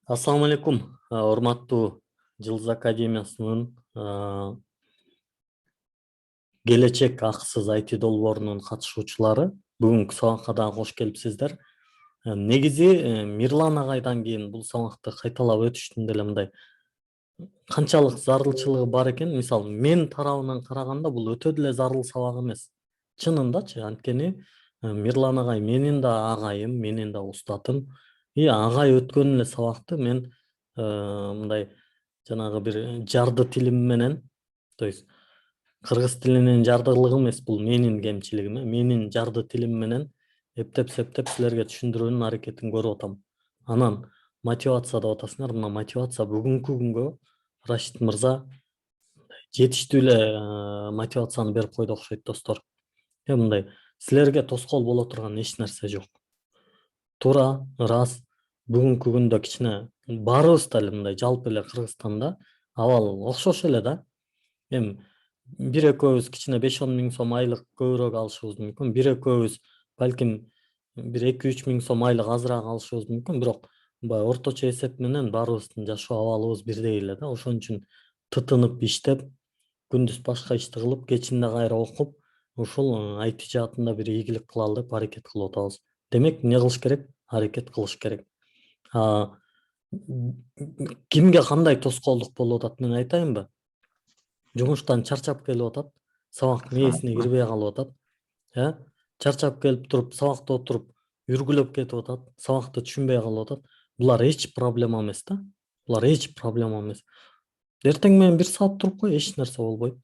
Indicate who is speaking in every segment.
Speaker 1: Assalamu алейкум, урматтуу Жылдыз Академиясынын келечек акысыз IT долбоорунун катышуучулары. Бүгүнкү сабакка дагы кош келипсиздер. Негизи Мирлан агайдан кийин бул сабакты кайталап өтүштүн деле мындай канчалык зарылчылыгы бар экен. Мисалы, мен тарабынан караганда бул өтө деле зарыл сабак эмес. Чынындачы, анткени Мирлан агай менин да агайым, менин да устатым. Агай өткөн эле сабакты мен мындай жанагы бир жарды тилим менен, то есть кыргыз тилинин жардылыгы эмес, бул менин кемчилигим, менин жарды тилим менен эптеп-септеп силерге түшүндүрүүнүн аракетин көрүп атам. Анан мотивация деп атасыңар, мына мотивация бүгүнкү күнгө Рашид мырза жетиштүү эле мотивацияны берип койду окшойт достор. Мындай силерге тоскоол боло турган эч нерсе жок. Туура, рас. Бүгүнкү күндө кичине баарыбыз эле мындай жалпы эле Кыргызстанда абал окшош эле да. Эми бир экөөбүз кичине 5-10 миң сом айлык көбүрөөк алышыбыз мүмкүн. Бир экөөбүз балким бир 2-3 миң сом айлык азыраак алышыбыз мүмкүн. Бирок баягы орточо эсеп менен баарыбыздын жашоо абалыбыз бирдей эле да. Ошон үчүн тытынып иштеп, күндүз башка ишти кылып, кечинде кайра окуп, ушул IT жаатында бир ийгилик кылалы деп аракет кылып атабыз. Демек, эмне кылыш керек? Аракет кылыш керек. Кимге кандай тоскоолдук болуп атат мен айтайынбы? Жумуштан чарчап келип атат, сабак мээсине кирбей калып атат. Чарчап келип туруп, сабакта отуруп, үргүлөп кетип атат, сабакты түшүнбөй калып атат. Булар эч проблема эмес да. Булар эч проблема эмес. Эртең менен 1 саат туруп кой, эч нерсе болбойт.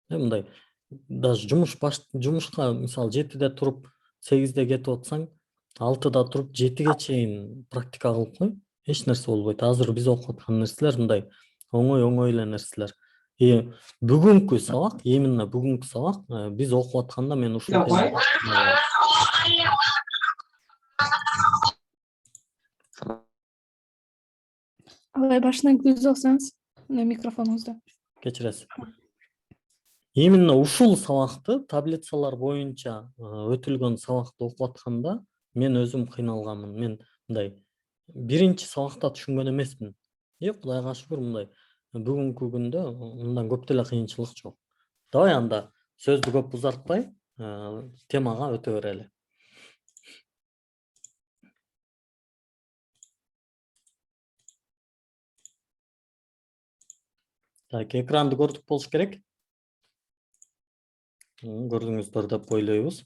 Speaker 1: Мындай даже жумушка мисалы 7-де туруп 8-де кетип атсаң, 6-да туруп 7-ге чейин практика кылып кой, эч нерсе болбойт. Азыр биз окуп аткан нерселер мындай оңой эле нерселер. Бүгүнкү сабак, именно бүгүнкү сабак биз окуп атканда мен ушул
Speaker 2: Алай башынан көз алсаңыз, микрофонуңузда.
Speaker 1: Кечиресиз. Именно ушул сабакты таблицалар боюнча өтүлгөн сабакты окуп атканда мен өзүм кыйналганмын. Мен мындай биринчи сабакта түшүнгөн эмесмин. Кудайга шүгүр, мындай бүгүнкү күндө мындан көп деле кыйынчылык жок. Давай анда сөздү көп узартпай темага өтө берели. Так, экранды көрдүк болуш керек. Көрдүңүздөр деп ойлойбуз.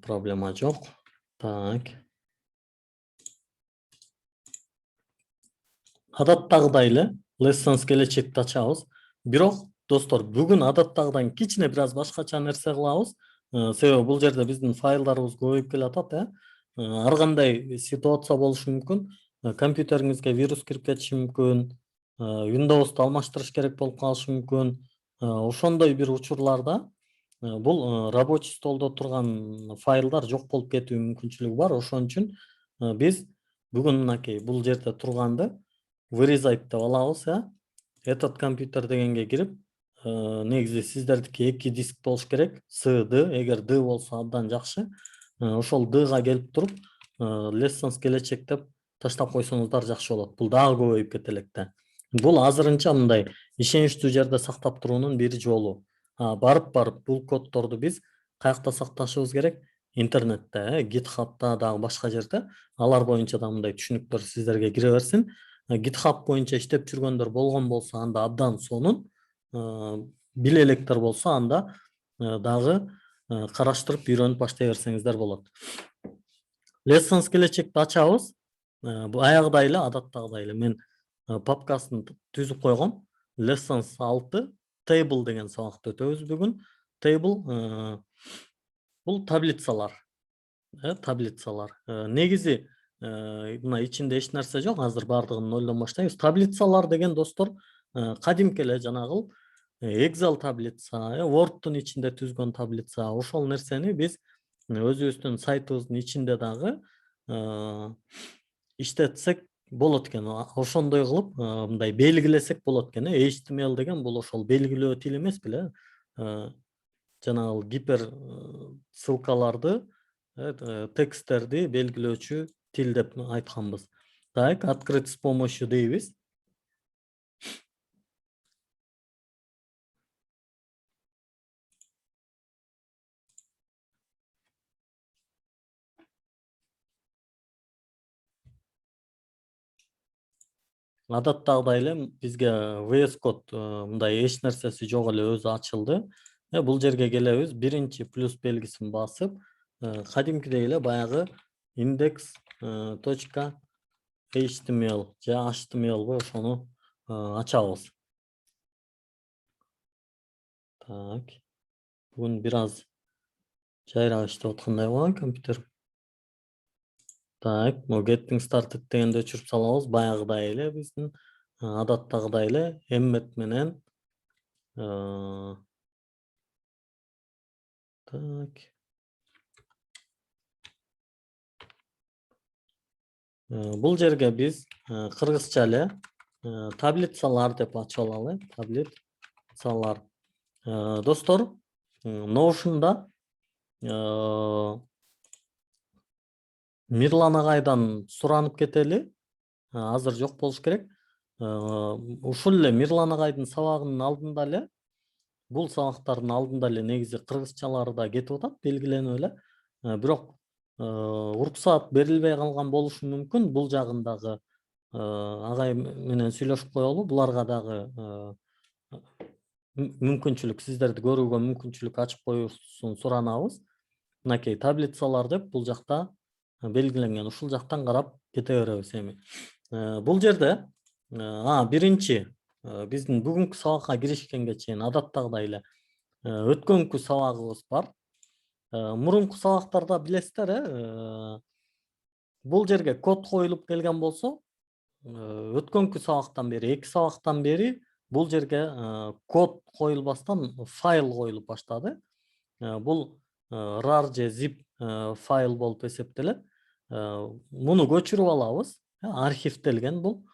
Speaker 1: Проблема жок. Так. Адаттагыдай эле Lessons келечекти ачабыз. Бирок достор, бүгүн адаттагыдан кичине бир аз башкача нерсе кылабыз. Себеби бул жерде биздин файлдарыбыз көбөйүп келатат, Ар кандай ситуация болушу мүмкүн. Компьютериңизге вирус кирип кетиши мүмкүн. Windows'ты алмаштырыш керек болуп калышы мүмкүн. Ошондой бир учурларда бул рабочий столдо турган файлдар жок болуп кетүү мүмкүнчүлүгү бар. Ошон үчүн биз бүгүн мынакей бул жерде турганды вырезать деп алабыз, Этот компьютер дегенге кирип, негизи сиздердики 2 диск болуш керек. C, D, эгер D болсо абдан жакшы. Ошол D-га келип туруп, Lessons келечек деп таштап койсоңуздар жакшы болот. Бул дагы көбөйүп кетелек да. Бул азырынча мындай ишеничтүү жерде сактап туруунун бир жолу. Барып бул коддорду биз каякта сакташыбыз керек? Интернетте, GitHub'та дагы башка жерде. Алар боюнча да мындай түшүнүктөр сиздерге кире берсин. GitHub боюнча иштеп жүргөндөр болгон болсо, анда абдан сонун. Биле электер болсо, анда дагы караштырып үйрөнүп баштай берсеңиздер болот. Lessons келечекти ачабыз. Аягыдай эле, адаттагыдай эле мен папкасын түзүп койгом. Lessons 6 table деген сабакты өтөбүз бүгүн. Table бул таблицалар. Таблицалар. Негизи мына ичинде эч нерсе жок, азыр бардыгын нолдон баштайбыз. Таблицалар деген достор кадимки эле жанагыл Excel таблица, Word'тун ичинде түзгөн таблица. Ошол нерсени биз өзүбүздүн сайтыбыздын ичинде дагы иштетсек болот экен. Ошондой кылып мындай белгилесек болот экен. HTML деген бул ошол белгилөө тили эмес беле? Жанагыл гипер ссылкаларды, тексттерди белгилөөчү тил деп айтканбыз. Так, открыть с помощью дейбиз. Адаттагыдай эле бизге VS Code мындай эч нерсеси жок эле өзү ачылды. Бул жерге келебиз. Биринчи плюс белгисин басып, кадимкидей эле баягы index точка HTML же HTML ошону ачабыз. Так. Бүгүн бир аз жайрап иштеп аткандай болгон компьютер. Так, getting started дегенди өчүрүп салабыз. Баягыдай эле биздин адаттагыдай эле emmet менен так. Бул жерге биз кыргызча эле таблицалар деп ачып алалы. Таблицалар. Достор, Notion'da Мирлан агайдан суранып кетели. Азыр жок болуш керек. Ушул эле Мирлан агайдын сабагынын алдында эле, бул сабактардын алдында эле негизи кыргызчалары да кетип атат, белгиленип эле. Бирок уруксаат берилбей калган болушу мүмкүн. Бул жагындагы агай менен сүйлөшүп коелу. Буларга дагы мүмкүнчүлүк, сиздерди көрүүгө мүмкүнчүлүк ачып коюусун суранабыз. Мынакей таблицалар деп бул жакта белгиленген. Ушул жактан карап кете беребиз эми. Бул жерде биринчи биздин бүгүнкү сабакка киришкенге чейин адаттагыдай эле өткөнкү сабагыбыз бар. Мурунку сабактарда билесиздер, бул жерге код коюлуп келген болсо, өткөнкү сабактан бери, 2 сабактан бери бул жерге код коюлбастан файл коюлуп баштады. Бул rar же zip файл болуп эсептелет. Муну көчүрүп алабыз. Архивтелген бул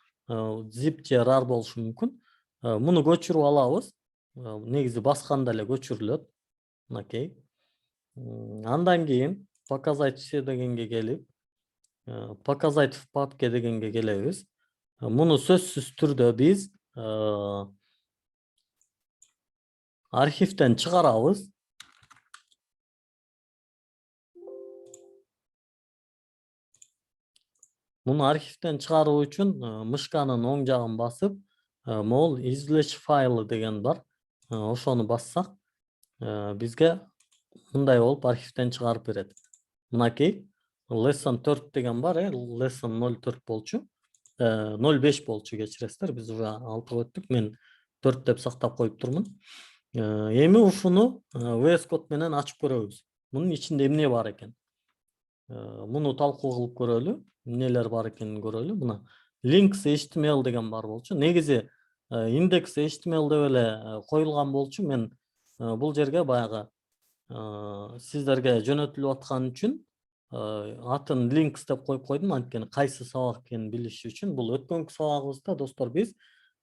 Speaker 1: zip же rar болушу мүмкүн. Муну көчүрүп алабыз. Негизи басканда эле көчүрүлөт. Мынакей. Андан кийин показать все дегенге келип, показать в папке дегенге келебиз. Муну сөзсүз түрдө биз архивден чыгарабыз. Муну архивден чыгаруу үчүн мышканын оң жагын басып, могул извлечь файлы деген бар. Ошону бассак, бизге мындай болуп архивден чыгарып берет. Мынакей lesson 4 деген бар, lesson 04 болчу. 05 болчу, кечиресиздер. Биз уже алтыга өттүк. Мен 4 деп сактап коюп турмун. Эми ушуну VS Code менен ачып көрөбүз. Мунун ичинде эмне бар экен? Муну талкуу кылып көрөлү. Эмнелер бар экенин көрөлү. Мына links HTML деген бар болчу. Негизи index HTML деп эле коюлган болчу. Мен бул жерге баягы сиздерге жөнөтүлүп аткан үчүн атын links деп коюп койдум. Анткени кайсы сабак экенин билиш үчүн. Бул өткөнкү сабагыбызда достор биз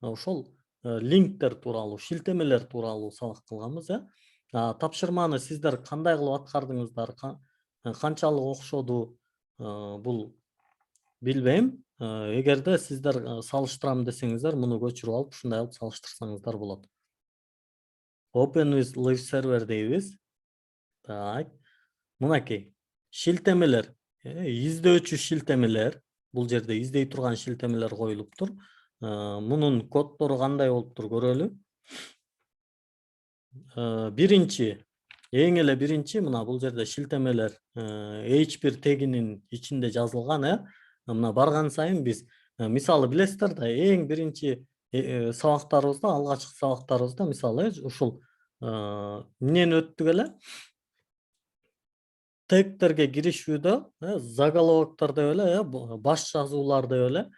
Speaker 1: ошол линктер тууралуу, шилтемелер тууралуу сабак кылганбыз. Тапшырманы сиздер кандай кылып аткардыңыздар, канчалык окшоду, бул билбейм. Эгерде сиздер салыштырам десеңиздер, муну көчүрүп алып, ушундай кылып салыштырсаңыздар болот. Open with live server дейбиз. Так. Мынакей. Шилтемелер, издөөчү шилтемелер. Бул жерде издей турган шилтемелер коюлуптур. Мунун коддору кандай болуптур көрөлү. Эң эле биринчи мына бул жерде шилтемелер H1 тегинин ичинде жазылган. Мына барган сайын биз мисалы билесиздер да, эң биринчи сабактарыбызда, алгачкы сабактарыбызда мисалы ушул эмнени өттүк эле? Тегтерге киришүүдө, заголовоктор деп эле, баш жазуулар деп эле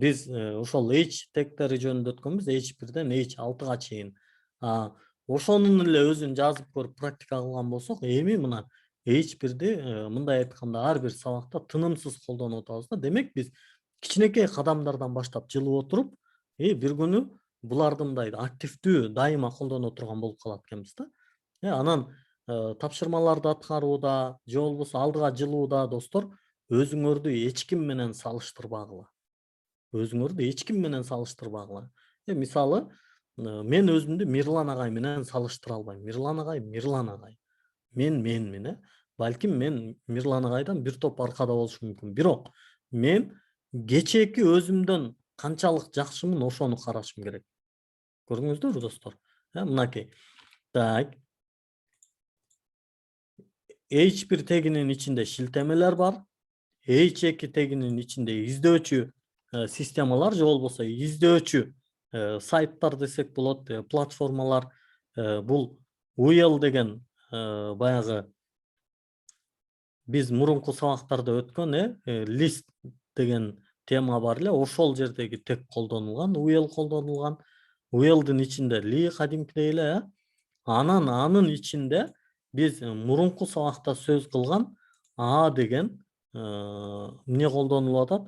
Speaker 1: биз ошол H тегтери жөнүндө өткөнбүз, H1ден H6га чейин. Ошонун эле өзүн жазып көрүп практика кылган болсок, эми мына H1ди мындай айтканда ар бир сабакта тынымсыз колдонуп атабыз да. Демек биз кичинекей кадамдардан баштап жылып отуруп, бир күнү буларды мындай активдүү дайыма колдоно турган болуп калат экенбиз да. Анан тапшырмаларды аткарууда же болбосо алдыга жылууда достор, өзүңөрдү эч ким менен салыштырбагыла. өзүңөрдү эч ким менен салыштырбагыла. Мисалы, мен өзүмдү Мирлан агай менен салыштыра албайм. Мирлан агай. Мен. Балким мен Мирлан агайдан бир топ аркада болушум мүмкүн. Бирок мен кечээки өзүмдөн канчалык жакшымын ошону карашым керек. Көрдүңүздөрбү достор? Мынакей. Так. H1 тегинин ичинде шилтемелер бар. H2 тегинин ичинде издөөчү системалар же болбосо издөөчү сайттар десек болот, платформалар. Бул UL деген баягы биз мурунку сабактарда өткөн лист деген тема бар эле, ошол жердеги тег колдонулган, UL колдонулган. UL'дын ичинде li кадимкидей эле, анын ичинде биз мурунку сабакта сөз кылган A деген эмне колдонулуп атат?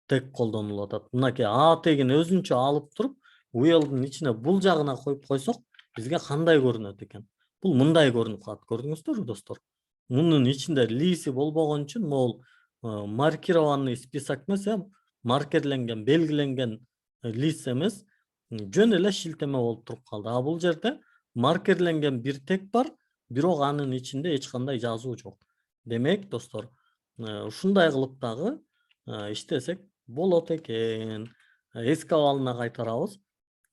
Speaker 1: Тег колдонулуп атат. Мынакей A тегин өзүнчө алып туруп, UL'дын ичине бул жагына коюп койсок, бизге кандай көрүнөт экен? Бул мындай көрүнүп калат, көрдүңүздөрбү достор? Мунун ичинде лиси болбогон үчүн могул маркированный список эмес, маркерленген, белгиленген лист эмес, жөн эле шилтеме болуп туруп калды. А бул жерде маркерленген бир тег бар, бирок анын ичинде эч кандай жазуу жок. Демек, достор, ушундай кылып дагы иштесек болот экен. Эске абалына кайтарабыз.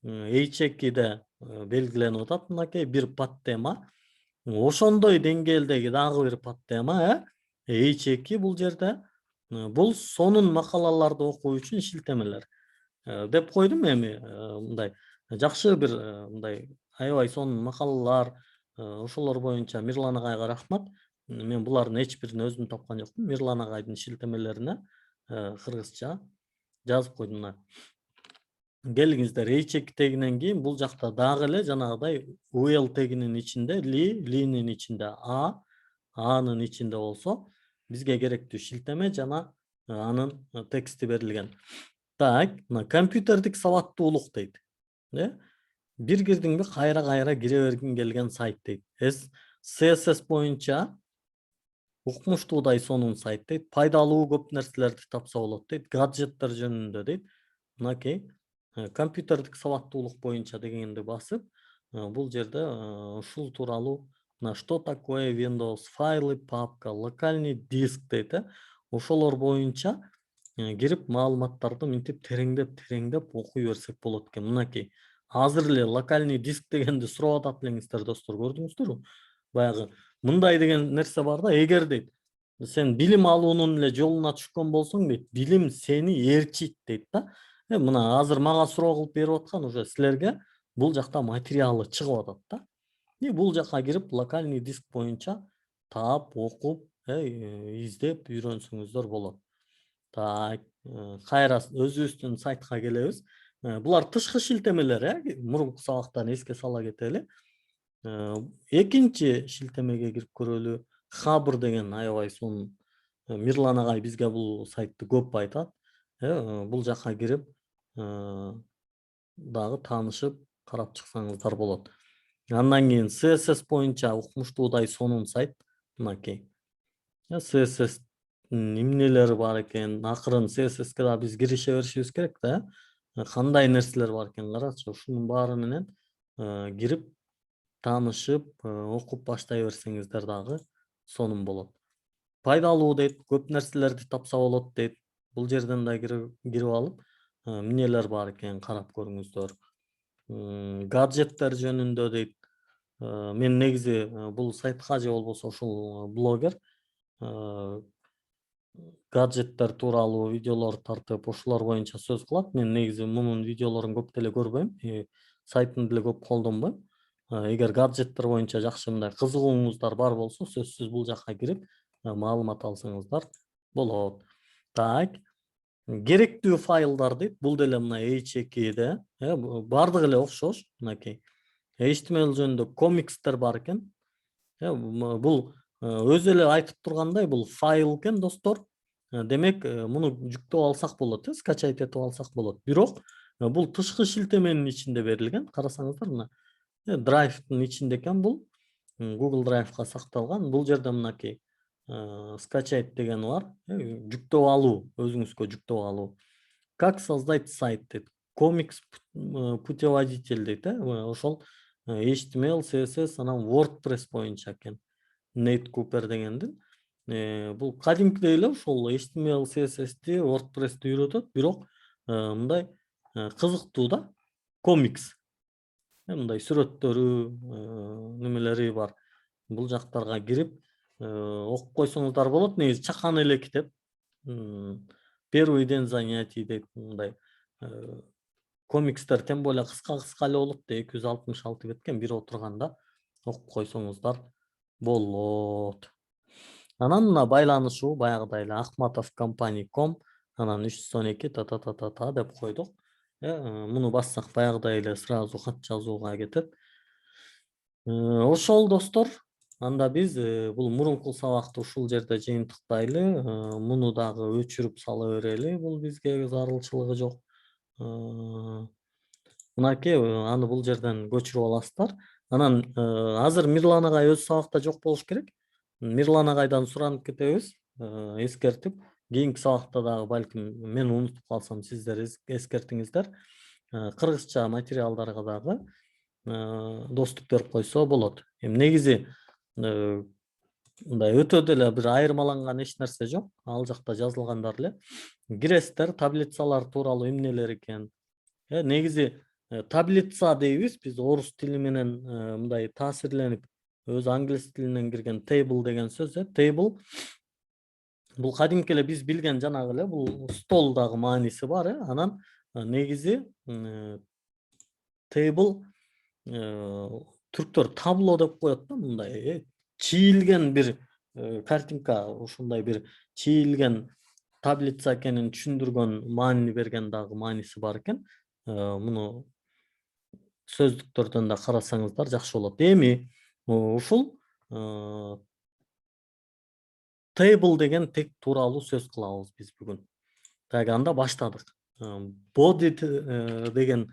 Speaker 1: H2'де белгиленип атат мынакей бир подтема. Ошондой деңгээлдеги дагы бир подтема, H2 бул жерде. Бул сонун макалаларды окуу үчүн шилтемелер. Деп койдум эми мындай жакшы бир мындай аябай сонун макалалар, ошолор боюнча Мирлан агайга рахмат. Мен булардын эч бирин өзүм тапкан жокмун. Мирлан агайдын шилтемелерине кыргызча жазып койдум. Келиңиздер, H2 тегинен кийин бул жакта дагы эле жанагыдай UL тегинин ичинде li'нин ичинде A'нын ичинде болсо, бизге керектүү шилтеме жана анын тексти берилген. Так, компьютердик сабаттуулук дейт. Бир кирдиңби, кайра кире бергиң келген сайт дейт. CSS боюнча укмуштуудай сонун сайт дейт. Пайдалуу көп нерселерди тапса болот дейт. Гаджеттер жөнүндө дейт. Мынакей компьютердик сабаттуулук боюнча дегенди басып, бул жерде ушул тууралуу что такое Windows файлы, папка, локальный диск дейт. Ошолор боюнча кирип маалыматтарды минтип тереңдеп окуй берсек болот экен. Мынакей азыр эле локальный диск дегенди сурап атат элеңиздер, достор, көрдүңүздөрбү? Баягы мындай деген нерсе бар да, эгер дейт сен билим алуунун эле жолуна түшкөн болсоң дейт, билим сени ээрчийт дейт да. Мына азыр мага суроо кылып берип аткан уже силерге бул жакта материалы чыгып атат да. Бул жакка кирип локальный диск боюнча таап, окуп, издеп үйрөнсөңүздөр болот. Так, кайра өзүбүздүн сайтка келебиз. Булар тышкы шилтемелер, мурунку сабактан эске сала кетели. Экинчи шилтемеге кирип көрөлү. Хабр деген аябай сонун. Мирлан агай бизге бул сайтты көп айтат. Бул жакка кирип дагы таанышып, карап чыксаңыздар болот. Андан кийин CSS боюнча укмуштуудай сонун сайт. Мынакей. CSS эмнелери бар экен, акырын CSS'ке да биз кирише беришибиз керек да. Кандай нерселер бар экен карачы, ушунун баары менен кирип, таанышып, окуп баштай берсеңиздер дагы сонун болот. Пайдалуу дейт, көп нерселерди тапса болот дейт. Бул жерден да кирип алып, эмнелер бар экен карап көрүңүздөр. Гаджеттер жөнүндө дейт. Мен негизи бул сайтка же болбосо ушул блогер гаджеттер тууралуу видеолор тартып, ошолор боюнча сөз кылат. Мен негизи мунун видеолорун көп деле көрбөйм, сайтын деле көп колдонбойм. Эгер гаджеттер боюнча жакшы мындай кызыгууңуздар бар болсо, сөзсүз бул жакка кирип маалымат алсаңыздар болот. Так, керектүү файлдар дейт. Бул деле мына H2'де, бардыгы эле окшош. Мынакей HTML жөнүндө комикстер бар экен. Бул өзү эле айтып тургандай, бул файл экен, достор. Демек, муну жүктөп алсак болот, скачать этип алсак болот. Бирок бул тышкы шилтеменин ичинде берилген. Карасаңыздар, мына драйвдын ичинде экен бул. Google Drive'га сакталган. Бул жерде мынакей скачать деген бар. Жүктөп алуу, өзүңүзгө жүктөп алуу. как создать сайт дейт. Комикс путеводитель дейт. Ошол HTML, CSS анан WordPress боюнча экен. Нейт Купер дегендин. Бул кадимкидей эле ошол HTML, CSS'ти, WordPress'ти үйрөтөт, бирок мындай кызыктуу да. Комикс. Мындай сүрөттөрү, немелери бар. Бул жактарга кирип окуп койсоңуздар болот. Негизи чакан эле китеп. Первый день занятий дейт мындай. Комикстер тем более кыска эле болот да, 266 беткен бир отурганда окуп койсоңуздар болот. Анан мына байланышуу баягыдай эле Ахматов company.com, анан 312 та деп койдук. Муну бассак баягыдай эле сразу кат жазууга кетет. Ошол достор, анда биз бул мурунку сабакты ушул жерде жыйынтыктайлы. Муну дагы өчүрүп сала берели, бул бизге зарылчылыгы жок. Мынакей аны бул жерден көчүрүп аласыздар. Анан азыр Мирлан агай өз сабакта жок болуш керек. Мирлан агайдан суранып кетебиз, эскертип. Кийинки сабакта дагы балким мен унутуп калсам сиздер эскертиңиздер. Кыргызча материалдарга дагы доступ берип койсо болот. Негизи мындай өтө деле бир айырмаланган эч нерсе жок. Ал жакта жазылгандар эле. Киресиздер, таблицалар тууралуу эмнелер экен. Негизи таблица дейбиз биз орус тили менен мындай таасирленип, өз англис тилинен кирген table деген сөз. Table бул кадимки эле биз билген жанагы эле бул столдагы мааниси бар. Анан негизи table түрктөр табло деп коет да, мындай чийилген бир картинка, ушундай бир чийилген таблица экенин түшүндүргөн маани берген дагы мааниси бар экен. Муну сөздүктөрдөн да карасаңыздар жакшы болот. Эми ушул table деген тек тууралуу сөз кылабыз биз бүгүн. Так, анда баштадык. Body деген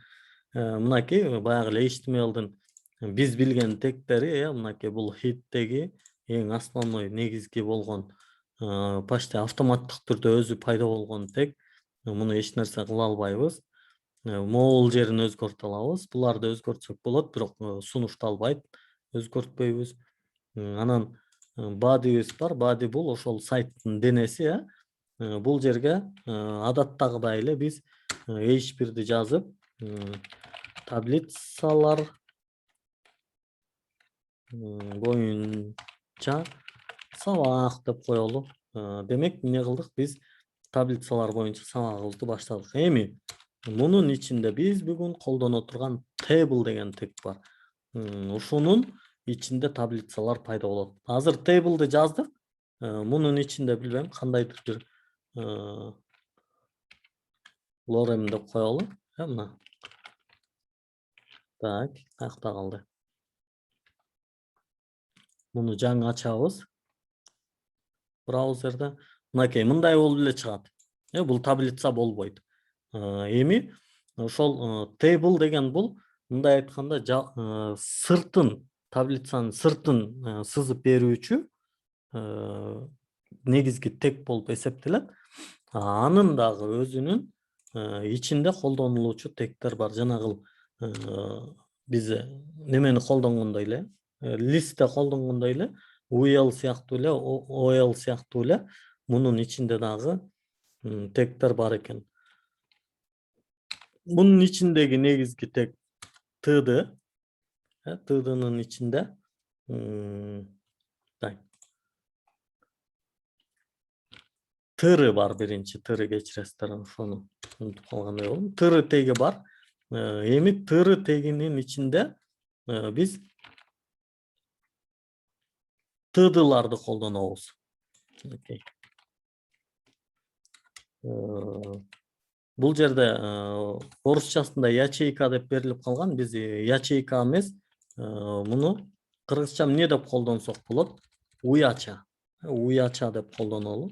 Speaker 1: мынакей баягы эле HTML-дин биз билген тегтери, мынакей бул head'теги эң основной негизги болгон почти автоматтык түрдө өзү пайда болгон тег. Муну эч нерсе кыла албайбыз. Могул жерин өзгөртө алабыз. Буларды өзгөртсөк болот, бирок сунушталбайт. Өзгөртпөйбүз. Анан body'биз бар. Body бул ошол сайттын денеси. Бул жерге адаттагыдай эле биз H1'ди жазып, таблицалар боюнча сабак деп коелу. Демек, эмне кылдык? Биз таблицалар боюнча сабагыбызды баштадык. Эми мунун ичинде биз бүгүн колдоно турган table деген тег бар. Ушунун ичинде таблицалар пайда болот. Азыр table'ды жаздык. Мунун ичинде билбейм кандайдыр бир lorem деп коелу. Мына. Так, каякта калды? Муну жаңы ачабыз. Браузерде. Мынакей мындай болуп эле чыгат. Бул таблица болбойт. Эми ошол table деген бул мындай айтканда сыртын, таблицанын сыртын сызып берүүчү негизги тег болуп эсептелет. Анын дагы өзүнүн ичинде колдонулуучу тегтер бар. Жанагы биз немени колдонгондой эле, листте колдонгондой эле, UL сыяктуу эле, OL сыяктуу эле мунун ичинде дагы тегтер бар экен. Мунун ичиндеги негизги тег td. Td'нын ичинде tr бар, биринчи tr, кечиресиздер, ошону унутуп калгандай болдум. Tr теги бар. Эми tr тегинин ичинде биз td'ларды колдонобуз. Бул жерде орусчасында ячейка деп берилип калган. Биз ячейка эмес, муну кыргызча эмне деп колдонсок болот? Уяча. Уяча деп колдонолу.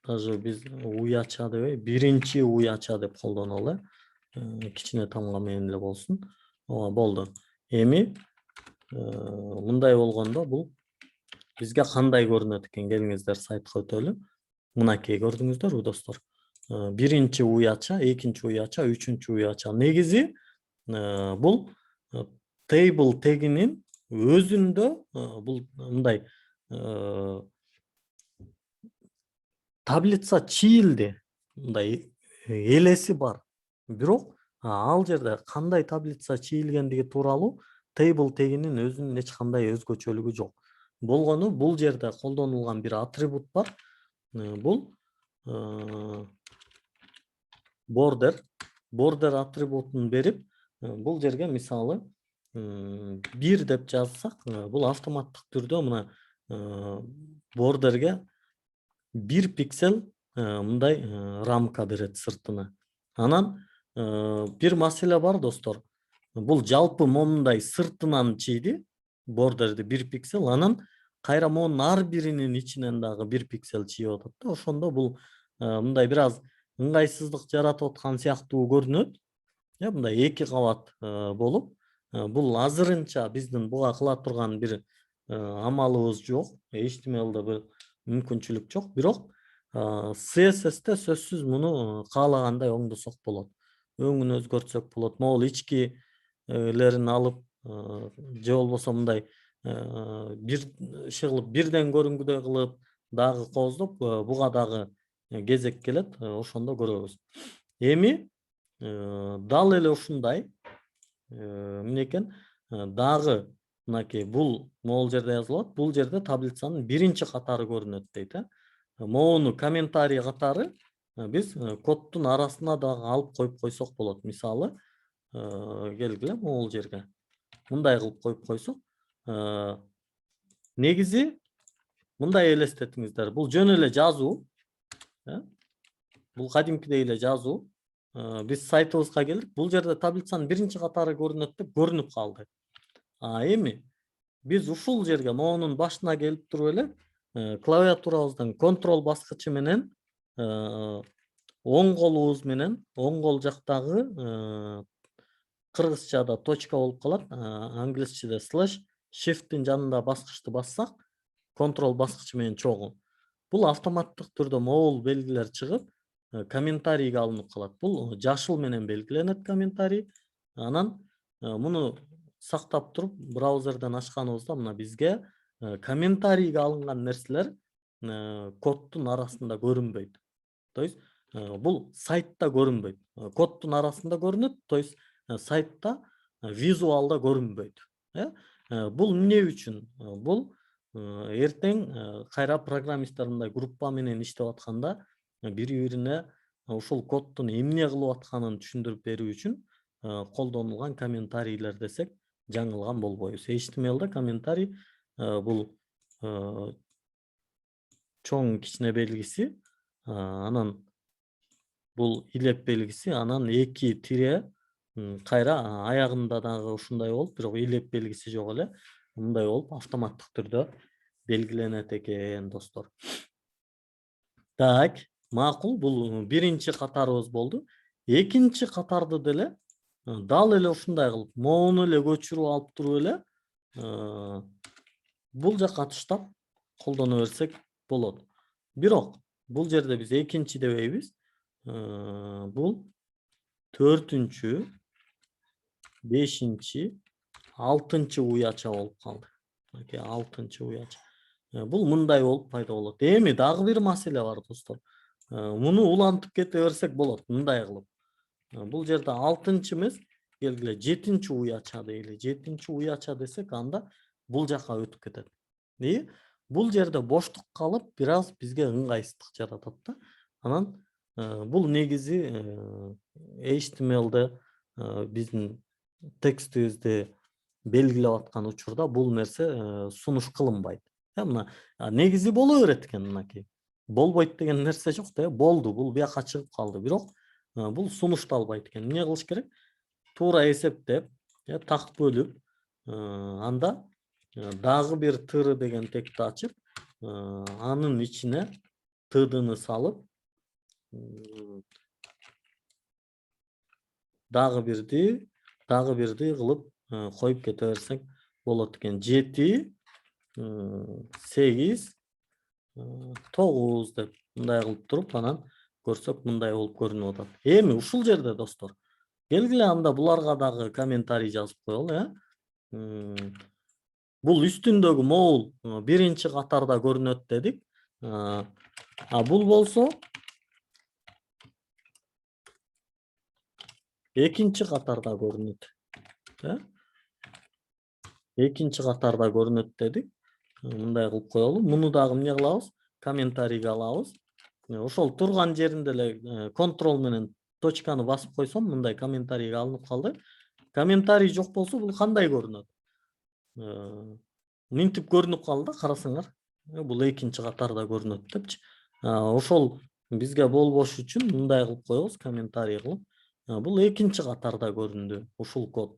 Speaker 1: Даже биз уяча дебей, биринчи уяча деп колдонолу. Кичине тамга менен эле болсун. Ооба, болду. Эми мындай болгондо бул бизге кандай көрүнөт экен? Келиңиздер сайтка өтөлү. Мынакей көрдүңүздөр достор. Биринчи уяча, экинчи уяча, үчүнчү уяча. Негизи бул table тегинин өзүндө бул мындай таблица чийилди. Мындай элеси бар. Бирок ал жерде кандай таблица чийилгендиги тууралуу table тегинин өзүнүн эч кандай өзгөчөлүгү жок. Болгону бул жерде колдонулган бир атрибут бар. Бул border атрибутун берип, бул жерге мисалы 1 деп жазсак, бул автоматтык түрдө мына бордерге 1 пиксель мындай рамка берет сыртына. Анан бир маселе бар достор. Бул жалпы момундай сыртынан чийди, бордерди 1 пиксель, анан кайра монун ар биринин ичинен дагы 1 пиксель чийип атат да. Ошондо бул мындай бир аз ыңгайсыздык жаратып аткан сыяктуу көрүнөт. Мындай 2 кабат болуп, бул азырынча биздин буга кыла турган бир амалыбыз жок. HTML'да бир мүмкүнчүлүк жок. Бирок CSS'те сөзсүз муну каалагандай оңдосок болот. Өңүн өзгөртсөк болот. Могул ичкилерин алып же болбосо мындай бир кылып бирден көрүнгүдөй кылып дагы кооздоп буга дагы кезек келет. Ошондо көрөбүз. Эми дал эле ушундай эмне экен, дагы мынакей бул могул жерде жазылат. Бул жерде таблицанын биринчи катары көрүнөт дейт. Могуну комментарий катары биз коддун арасына дагы алып коюп койсок болот. Мисалы, келгиле могул жерге. Мындай кылып коюп койсок, негизи мындай элестетиңиздер. Бул жөн эле жазуу. Бул кадимкидей эле жазуу. Биз сайтыбызга келдик. Бул жерде таблицанын биринчи катары көрүнөт деп көрүнүп калды. Эми биз ушул жерге могунун башына келип туруп эле клавиатурабыздын контрол баскычы менен оң колубуз менен оң кол жактагы кыргызчада точка болуп калат, англисчеде слэш, shift'ин жанында баскычты бассак, контрол баскычы менен чогуу. Бул автоматтык түрдө могул белгилер чыгып, комментарийге алынып калат. Бул жашыл менен белгиленет комментарий. Анан муну сактап туруп браузерден ачканыбызда мына бизге комментарийге алынган нерселер коддун арасында көрүнбөйт. То есть бул сайтта көрүнбөйт. Коддун арасында көрүнөт, то есть сайтта визуалда көрүнбөйт. Бул эмне үчүн? Бул эртең кайра программисттер мындай группа менен иштеп атканда бири-бирине ушул коддун эмне кылып атканын түшүндүрүп берүү үчүн колдонулган комментарийлер десек жаңылган болбойбуз. HTML'да комментарий бул чоң кичине белгиси, анан бул илеп белгиси, анан 2 тире кайра аягында дагы ушундай болуп, бирок илеп белгиси жок эле. Мындай болуп автоматтык түрдө белгиленет экен достор. Так, макул, бул биринчи катарыбыз болду. Экинчи катарды деле дал эле ушундай кылып, могуну эле көчүрүп алып туруп эле бул жакка таштап колдоно берсек болот. Бирок бул жерде биз экинчи дебейбиз. Бул 4-чү, 5-чи, 6-чы уяча болуп калды. 6-чы уяча. Бул мындай болуп пайда болот. Эми дагы бир маселе бар достор. Муну улантып кете берсек болот, мындай кылып. Бул жерде 6-чы эмес, келгиле 7-чи уяча дейли. 7-чи уяча десек, анда бул жака өтүп кетет. Бул жерде боштук калып, бир аз бизге ыңгайсыздык жаратат да. Анан бул негизи HTML'де биздин текстибизди белгилеп аткан учурда бул нерсе сунуш кылынбайт. Мына негизи боло берет экен мынакей. Болбойт деген нерсе жок да, болду, бул бияка чыгып калды. Бирок бул сунушталбайт экен. Эмне кылыш керек? Туура эсептеп, так бөлүп, анда дагы бир тыры деген текти ачып, анын ичине тыдыны салып, дагы бирди кылып коюп кете берсек болот экен. 7, 8, 9 деп мындай кылып туруп анан көрсөк мындай болуп көрүнүп атат. Эми ушул жерде достор келгиле анда буларга дагы комментарий жазып коелу, Бул үстүндөгү моул биринчи катарда көрүнөт дедик. Бул болсо экинчи катарда көрүнөт. Экинчи катарда көрүнөт дедик. Мындай кылып коелу. Муну дагы эмне кылабыз? Комментарийге алабыз. Ошол турган жеринде эле контрол менен точканы басып койсом мындай комментарийге алынып калды. Комментарий жок болсо бул кандай көрүнөт? Мынтип көрүнүп калды, карасаңар. Бул экинчи катарда көрүнөт депчи. Ошол бизге болбош үчүн мындай кылып коебуз, комментарий кылып. Бул экинчи катарда көрүндү ушул код.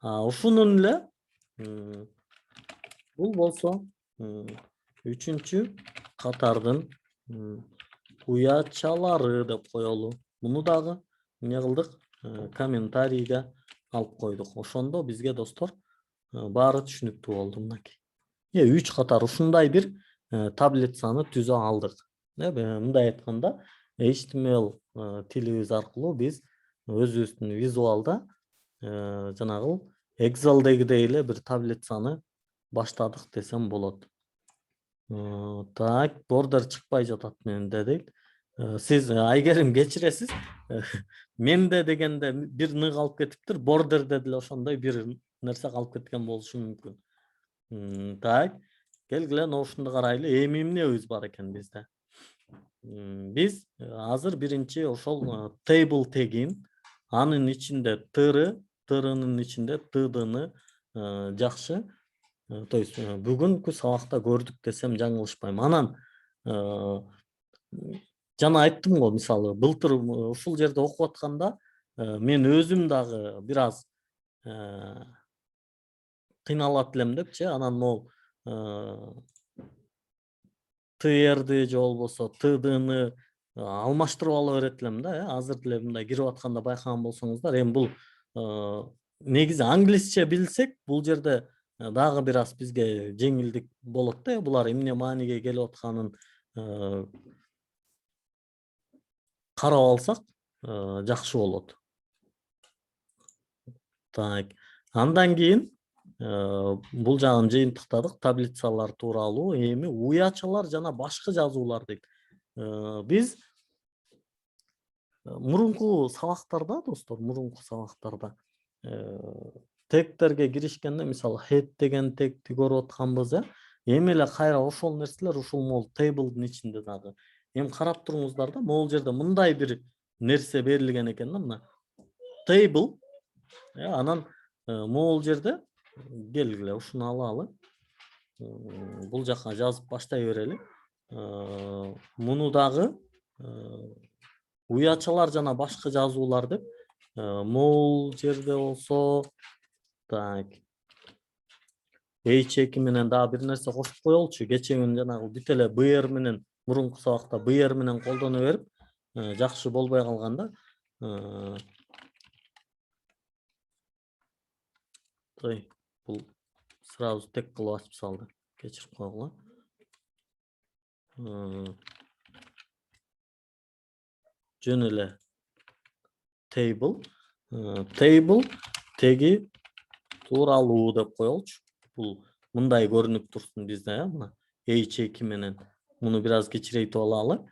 Speaker 1: Ушунун эле бул болсо үчүнчү катардын уячалары деп коелу. Муну дагы эмне кылдык? Комментарийге алып койдук. Ошондо бизге достор баары түшүнүктүү болду мынакей. 3 катар ушундай бир таблицаны түзө алдык. Мындай айтканда, HTML тилибиз аркылуу биз өзүбүздүн визуалда жанагы Excel'дегидей эле бир таблицаны баштадык десем болот. Так, бордер чыкпай жатат менин дедик. Сиз Айгерим кечиресиз. Менде дегенде бир ны калып кетиптир, бордерде деле ошондой бир нерсе калып кеткен болушу мүмкүн. Так, келгиле ушунду карайлы. Эми эмнебиз бар экен бизде? Биз азыр биринчи ошол table тегин, анын ичинде тырынын ичинде тдны жакшы. То есть бүгүнкү сабакта көрдүк десем жаңылышпайм. Анан жана айттым го, мисалы былтыр ушул жерде окуп атканда мен өзүм дагы бир аз кыйналат элем депчи. Анан могу трди же болбосо тдны алмаштырып ала берет элем да. Азыр деле мындай кирип атканда байкаган болсоңуздар, эми бул негизи англисче билсек, бул жерде дагы бир аз бизге жеңилдик болот да. Булар эмне мааниге келип атканын карап алсак жакшы болот. Так, андан кийин бул жагын жыйынтыктадык, таблицалар тууралуу. Эми уячалар жана башка жазуулар дейт. Биз мурунку сабактарда достор, тегтерге киришкенде, мисалы head деген тегти көрүп атканбыз, эми эле кайра ошол нерселер ушул могул table'дын ичинде дагы. Эми карап туруңуздар да, могул жерде мындай бир нерсе берилген экен да, мына table. Анан могул жерде келгиле ушуну алалы. Бул жака жазып баштай берели. Муну дагы уячалар жана башка жазуулар деп могул жерде болсо, так, H2 менен дагы бир нерсе кошуп коелучу. Кече күнү жанагы бүт эле BR менен, мурунку сабакта BR менен колдоно берип жакшы болбой калганда, бул сразу тек кылып ачып салды. Кечирип койгула. Жөн эле table теги тууралуу деп коелучу. Бул мындай көрүнүп турсун бизде, мына H2 менен. Муну бир аз кичирейтип алалы.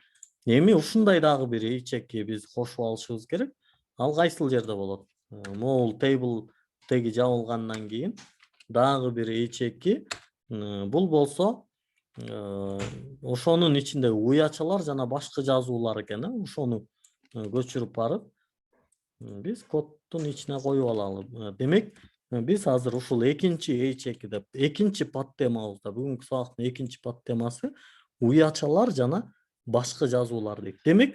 Speaker 1: Эми ушундай дагы бир H2 биз кошуп алышыбыз керек. Ал кайсыл жерде болот? Могул table теги жабылгандан кийин дагы бир H2. Бул болсо ошонун ичинде уячалар жана башка жазуулар экен. Ошону көчүрүп барып биз коддун ичине коюп алалы. Демек, биз азыр ушул экинчи H2 деп, экинчи подтемабызда, бүгүнкү сабактын экинчи подтемасы уячалар жана башка жазуулар дейт. Демек,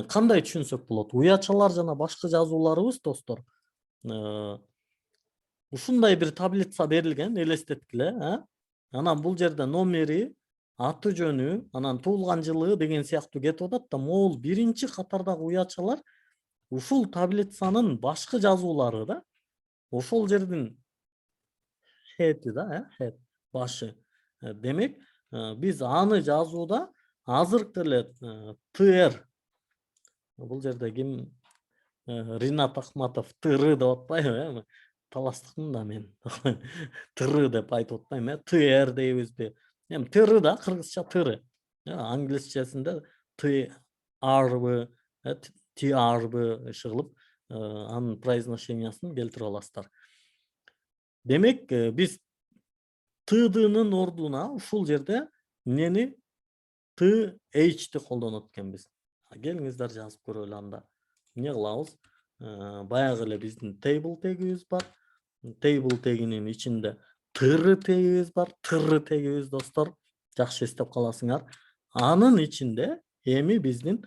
Speaker 1: кандай түшүнсөк болот? Уячалар жана башка жазууларыбыз достор, ушундай бир таблица берилген, элестеткиле, анан бул жерде номери, аты жөнү, анан туулган жылы деген сыяктуу кетип атат да, могул биринчи катардагы уячалар ушул таблицанын башкы жазуулары да. Ошол жердин head'i да, head, башы. Демек, биз аны жазууда азыркы эле ТР бул жерде ким Ринат Ахматов ТР деп атпайбы эми таластыкмын да мен ТР деп айтып атпайм ТР дейбизби эми ТР да кыргызча ТР англисчесинде TRбы TRбы иши кылып анын произношениясын келтирип аласыздар. Демек биз TD'нын ордуна ушул жерде эмнени TH'ти колдонот экенбиз. Келиңиздер жазып көрөлү анда. Эмне кылабыз? Баягы эле биздин table тегибиз бар. Table тегинин ичинде tr тегибиз бар. Tr тегибиз достор. Жакшы эстеп каласыңар. Анын ичинде эми биздин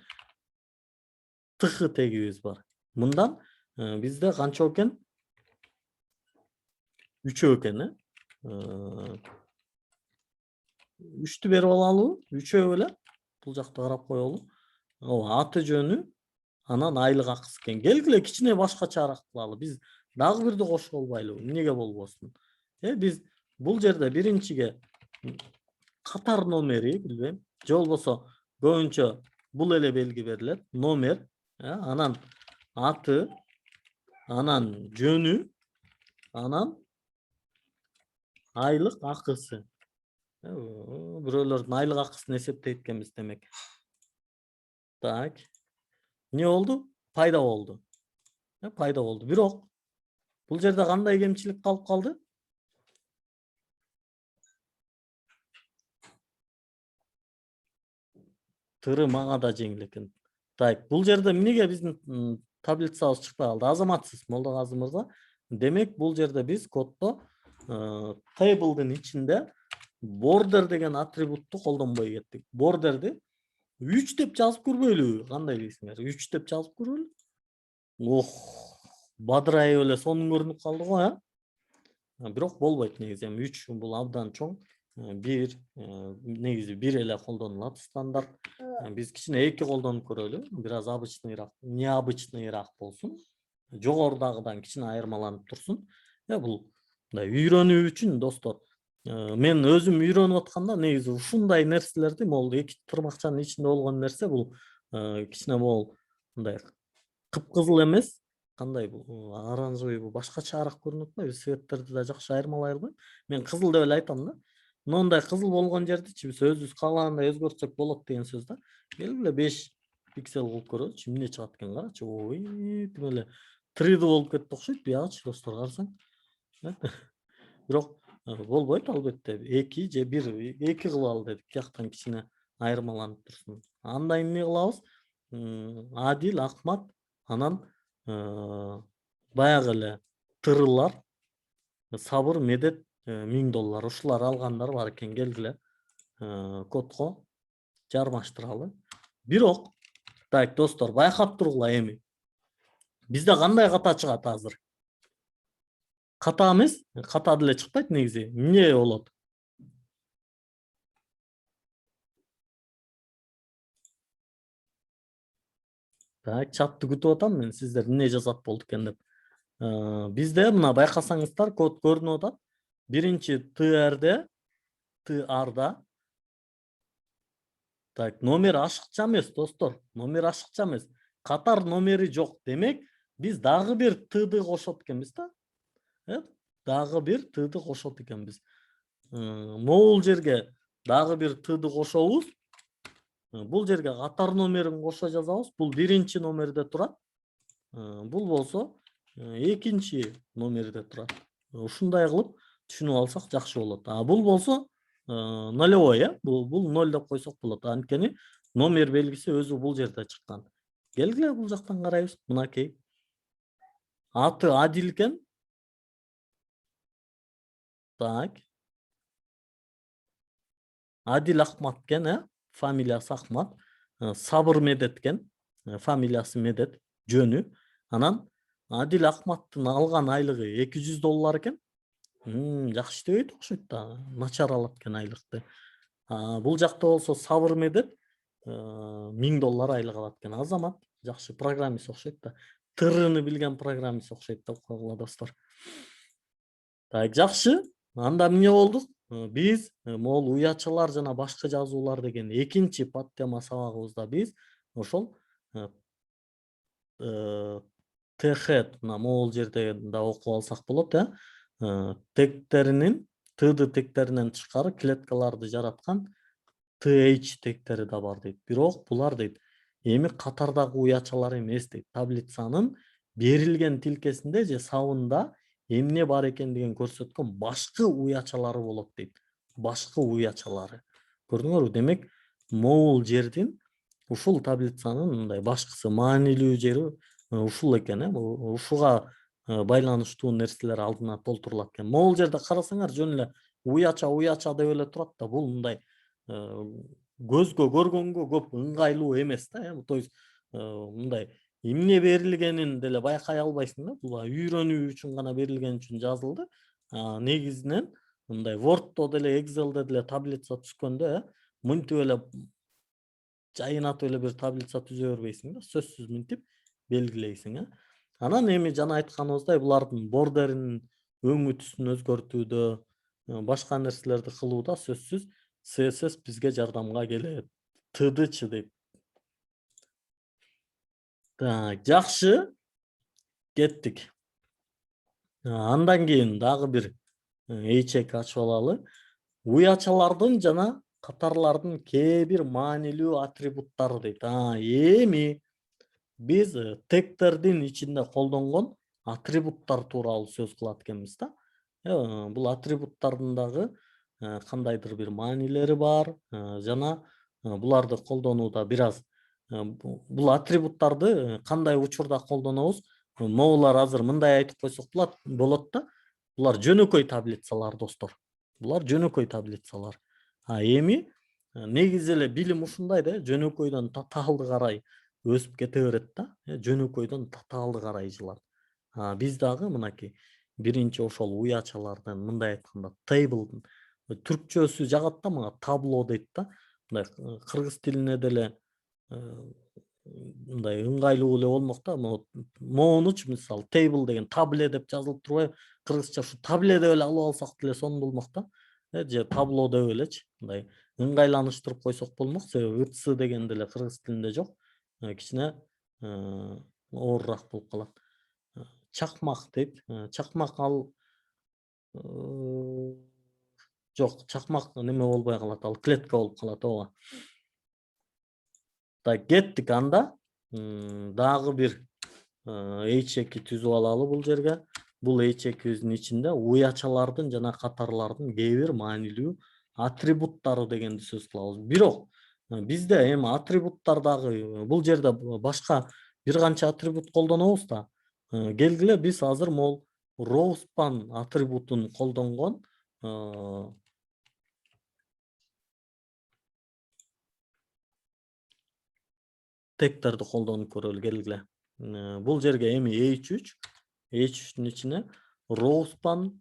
Speaker 1: тх тегибиз бар. Мындан бизде канча экен? 3 экен, 3тү берип алалыбы? 3 эле. Бул жакта карап коелу. Аты жөнү, анан айлык акысы экен. Келгиле кичине башкачараак кылалы. Биз дагы бирди кошуп албайлыбы? Эмнеге болбосун? Биз бул жерде биринчиге катар номери, билбейм, же болбосо көбүнчө бул эле белги берилет. Номер, анан аты, анан жөнү, анан айлык акысы. Бирөөлөрдүн айлык акысын эсептейт экенбиз демек. Так. Не болду? Пайда болду. Пайда болду. Бирок бул жерде кандай кемчилик калып калды? Тыры мага да жеңил экен. Так, бул жерде эмнеге биздин таблицабыз чыкпай калды? Азаматсыз Молдогазы мырза. Демек бул жерде биз коддо table'дын ичинде border деген атрибутту колдонбой кеттик. Borderди 3 деп жазып көрбөйлүбү? Кандай дейсиңер? 3 деп жазып көрөлү? Бадырайып эле сонун көрүнүп калды го, Бирок болбойт негизи. Эми 3 бул абдан чоң. 1 негизи 1 эле колдонулат стандарт. Биз кичине 2 колдонуп көрөлү. Бир аз обычныйраак, необычныйраак болсун. Жогорудагыдан кичине айырмаланып турсун. Бул үйрөнүү үчүн достор. Мен өзүм үйрөнүп атканда негизи ушундай нерселерди, могул 2 тырмакчанын ичинде болгон нерсе бул кичине могул мындай кыпкызыл эмес, кандай бул оранжевый, бул башкачараак көрүнүп атпайбы? Светтерди да жакшы айырмалай албайм. Мен кызыл деп эле айтам да. Мындай кызыл болгон жердичи биз өзүбүз каалагандай өзгөртсөк болот деген сөз да. Келгиле 5 пиксель кылып көрөлүчү, эмне чыгат экен карачы. Тим эле 3D болуп кетти окшойт буягычы достор, карасаң. Бирок болбойт албетте. 2 же 1, 2 кылалы дедик. Бияктан кичине айырмаланып турсун. Анда эмне кылабыз? Адил, Акмат, анан баягы эле тырылар, Сабыр, Медет, $1000 ушулар алгандар бар экен. Келгиле кодго жармаштыралы. Бирок, так достор, байкап тургула эми. Бизде кандай ката чыгат азыр? Ката эмес, ката деле чыкпайт негизи. Эмне болот? Так, чатты күтүп атам мен, сиздер эмне жазат болду экен деп. Бизде мына байкасаңыздар код көрүнүп атат. Биринчи TR'де, так, номер ашыкча эмес достор. Номер ашыкча эмес. Катар номери жок. Демек, биз дагы бир T'ды кошот экенбиз да. Дагы бир T'ды кошот экенбиз. Могул жерге дагы бир T'ды кошобуз. Бул жерге катар номерин кошо жазабыз. Бул биринчи номерде турат. Бул болсо экинчи номерде турат. Ушундай кылып түшүнүп алсак жакшы болот. Бул болсо нолевой, бул 0 деп койсок болот. Анткени номер белгиси өзү бул жерде чыккан. Келгиле бул жактан карайбыз. Мынакей. Аты Адил экен. Так. Адил Ахмат экен, фамилиясы Ахмат. Сабыр Медет экен. Фамилиясы Медет. Жөнү. Анан Адил Ахматтын алган айлыгы $200 экен. Жакшы иштебейт окшойт да. Начар алат экен айлыкты. Бул жакта болсо Сабыр Медет $1000 айлык алат экен. Азамат жакшы программист окшойт да. Тырыны билген программист окшойт деп койгула достор. Так, жакшы. Анда эмне болду? биз могул уячалар жана башка жазуулар деген экинчи подтема сабагыбызда биз ошол тэхет мына могул жерде да окуп алсак болот тегтеринин тд тегтеринен тышкары клеткаларды жараткан th тегтери да бар дейт. Бирок булар дейт эми катардагы уячалар эмес дейт. Таблицанын берилген тилкесинде же сабында эмне бар экендигин көрсөткөн башкы уячалары болот дейт. Башкы уячалары. Көрдүңөрбү? Демек, могул жердин ушул таблицанын мындай башкысы маанилүү жери ушул экен. Ушуга байланыштуу нерселер алдына толтурулат экен. Могул жерде карасаңар жөн эле уяча деп эле турат да, бул мындай көзгө көргөнгө көп ыңгайлуу эмес да. То есть мындай эмне берилгенин деле байкай албайсың да. Бул үйрөнүү үчүн гана берилген үчүн жазылды. Негизинен мындай Word'то деле, Excel'де деле таблица түзгөндө мынтип эле жайынатып эле бир таблица түзө бербейсиң да. Сөзсүз мынтип белгилейсиң. Анан эми жана айтканыбыздай булардын бордеринин өңү түсүн өзгөртүүдө, башка нерселерди кылууда сөзсүз CSS бизге жардамга келет. Тдчы дейт. Жакшы. Кеттик. Андан кийин дагы бир эйчек ачып алалы. Уячалардын жана катарлардын кээ бир маанилүү атрибуттары дейт. Эми биз тегтердин ичинде колдонгон атрибуттар тууралуу сөз кылат экенбиз да. Бул атрибуттардын дагы кандайдыр бир маанилери бар жана буларды колдонууда бир аз бул атрибуттарды кандай учурда колдонобуз? Могулар азыр мындай айтып койсок болот да. Булар жөнөкөй таблицалар, достор. Булар жөнөкөй таблицалар. Эми негизи эле билим ушундай да, жөнөкөйдөн татаалды карай өсүп кете берет да. Жөнөкөйдөн татаалды карай жылат. Биз дагы мынакей биринчи ошол уячалардан мындай айтканда tabl'дын түркчөсү жагат да, мага табло дейт да. Мындай кыргыз тилине деле мындай ыңгайлуу эле болмок да. Моунучу мисалы table деген табле деп жазылып турбайбы? Кыргызча ушу табле деп эле алып алсак деле сонун болмок да. Же табло деп элечи. Мындай ыңгайланыштырып койсок болмок. Себеби ытсы деген деле кыргыз тилинде жок. Кичине оорураак болуп калат. Чакмак дейт. Чакмак ал жок, чакмак неме болбой калат, ал клетка болуп калат, ооба. Кеттик анда. Дагы бир эйчекти түзүп алалы бул жерге. Бул эйчекибиздин ичинде уячалардын жана катарлардын кээ бир маанилүү атрибуттары дегенди сөз кылабыз. Бирок бизде эми атрибуттар дагы бул жерде башка бир канча атрибут колдонобуз да. Келгиле биз азыр могул rowspan атрибутун колдонгон тегтерди колдонуп көрөлү. Келгиле. Бул жерге эми H3'тун ичине rowspan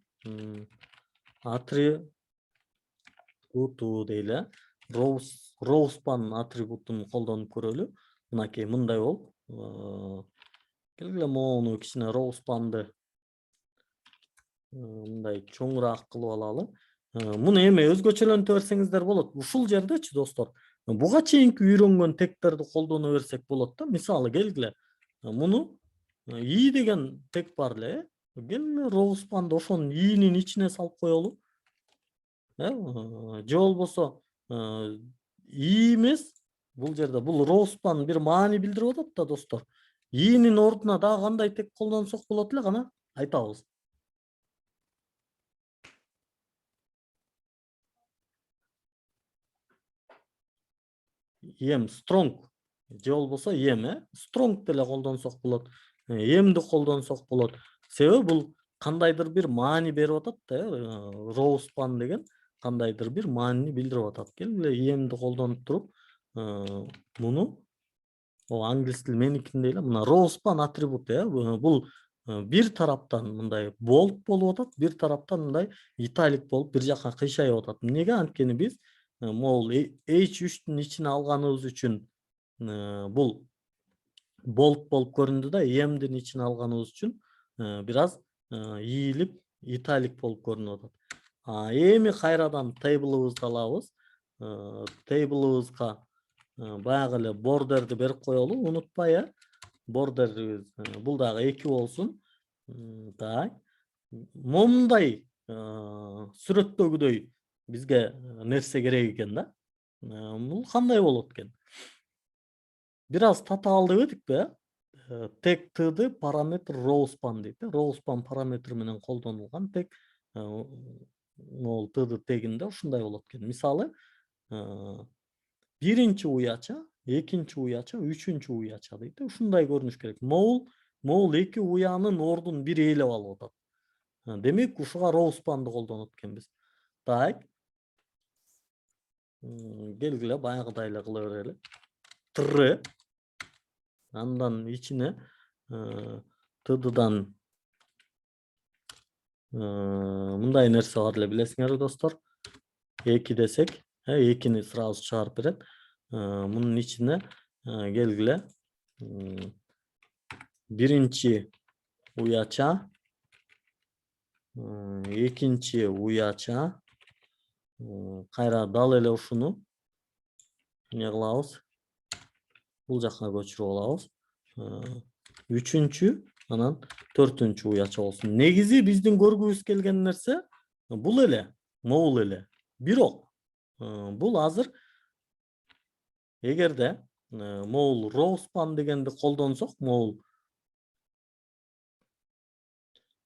Speaker 1: атрибуту дейле. Rowspan атрибутун колдонуп көрөлү. Мынакей мындай болуп. Келгиле моуну кичине rowspanды мындай чоңураак кылып алалы. Муну эми өзгөчөлөнтө берсеңиздер болот. Ушул жердечи, достор, буга чейинки үйрөнгөн тегтерди колдоно берсек болот да. Мисалы келгиле. Муну i деген тег бар эле. Келгиле rowspanды ошонун i'нин ичине салып коелу. Же болбосо i эмес, бул жерде бул rowspan бир маани билдирип атат да, достор. i'нин ордуна дагы кандай тег колдонсок болот эле, кана айтабыз. Strong же болбосо strong деле колдонсок болот. Эмди колдонсок болот. Себеби бул кандайдыр бир маани берип атат да, rowspan деген кандайдыр бир маанини билдирип атат. Келгиле эмди колдонуп туруп, муну англис тил меникинде эле мына rowspan атрибут бул бир тараптан мындай bold болуп атат, бир тараптан мындай италик болуп бир жакка кыйшайып атат. Эмнеге? Анткени биз могул H3'түн ичине алганыбыз үчүн бул bold болуп көрүндү да, эмдин ичине алганыбыз үчүн бир аз ийилип италик болуп көрүнүп атат. Эми кайрадан table'ыбызды алабыз. Table'ыбызга баягы эле border'ди берип коелу, унутпай border'ибиz бул дагы 2 болсун. Так. Момундай сүрөттөгүдөй бизге нерсе керек экен да. Бул кандай болот экен? Бир аз татаал дебедикпи? Тек тыды параметр rowspan дейт. Rowspan параметри менен колдонулган тек могул тыды тегинде ушундай болот экен. Мисалы, биринчи уяча, экинчи уяча, үчүнчү уяча дейт. Ушундай көрүнүш керек. Могул эки уянын ордун бир ээлеп алып атат. Демек, ушуга rowspanды колдонот экенбиз. Так. Келгиле баягыдай эле кыла берели. Тыры. Андан ичине тыдыдан мындай нерсе бар эле, билесиңерби достор? 2 десек, 2-ни сразу чыгарып берет. Мунун ичине келгиле биринчи уяча, экинчи уяча, кайра дал эле ушуну эмне кылабыз? Бул жакка көчүрүп алабыз. Үчүнчү, анан төртүнчү уяча болсун. Негизи биздин көргүбүз келген нерсе бул эле, могул эле. Бирок бул азыр эгерде могул rowspan дегенди колдонсок, могул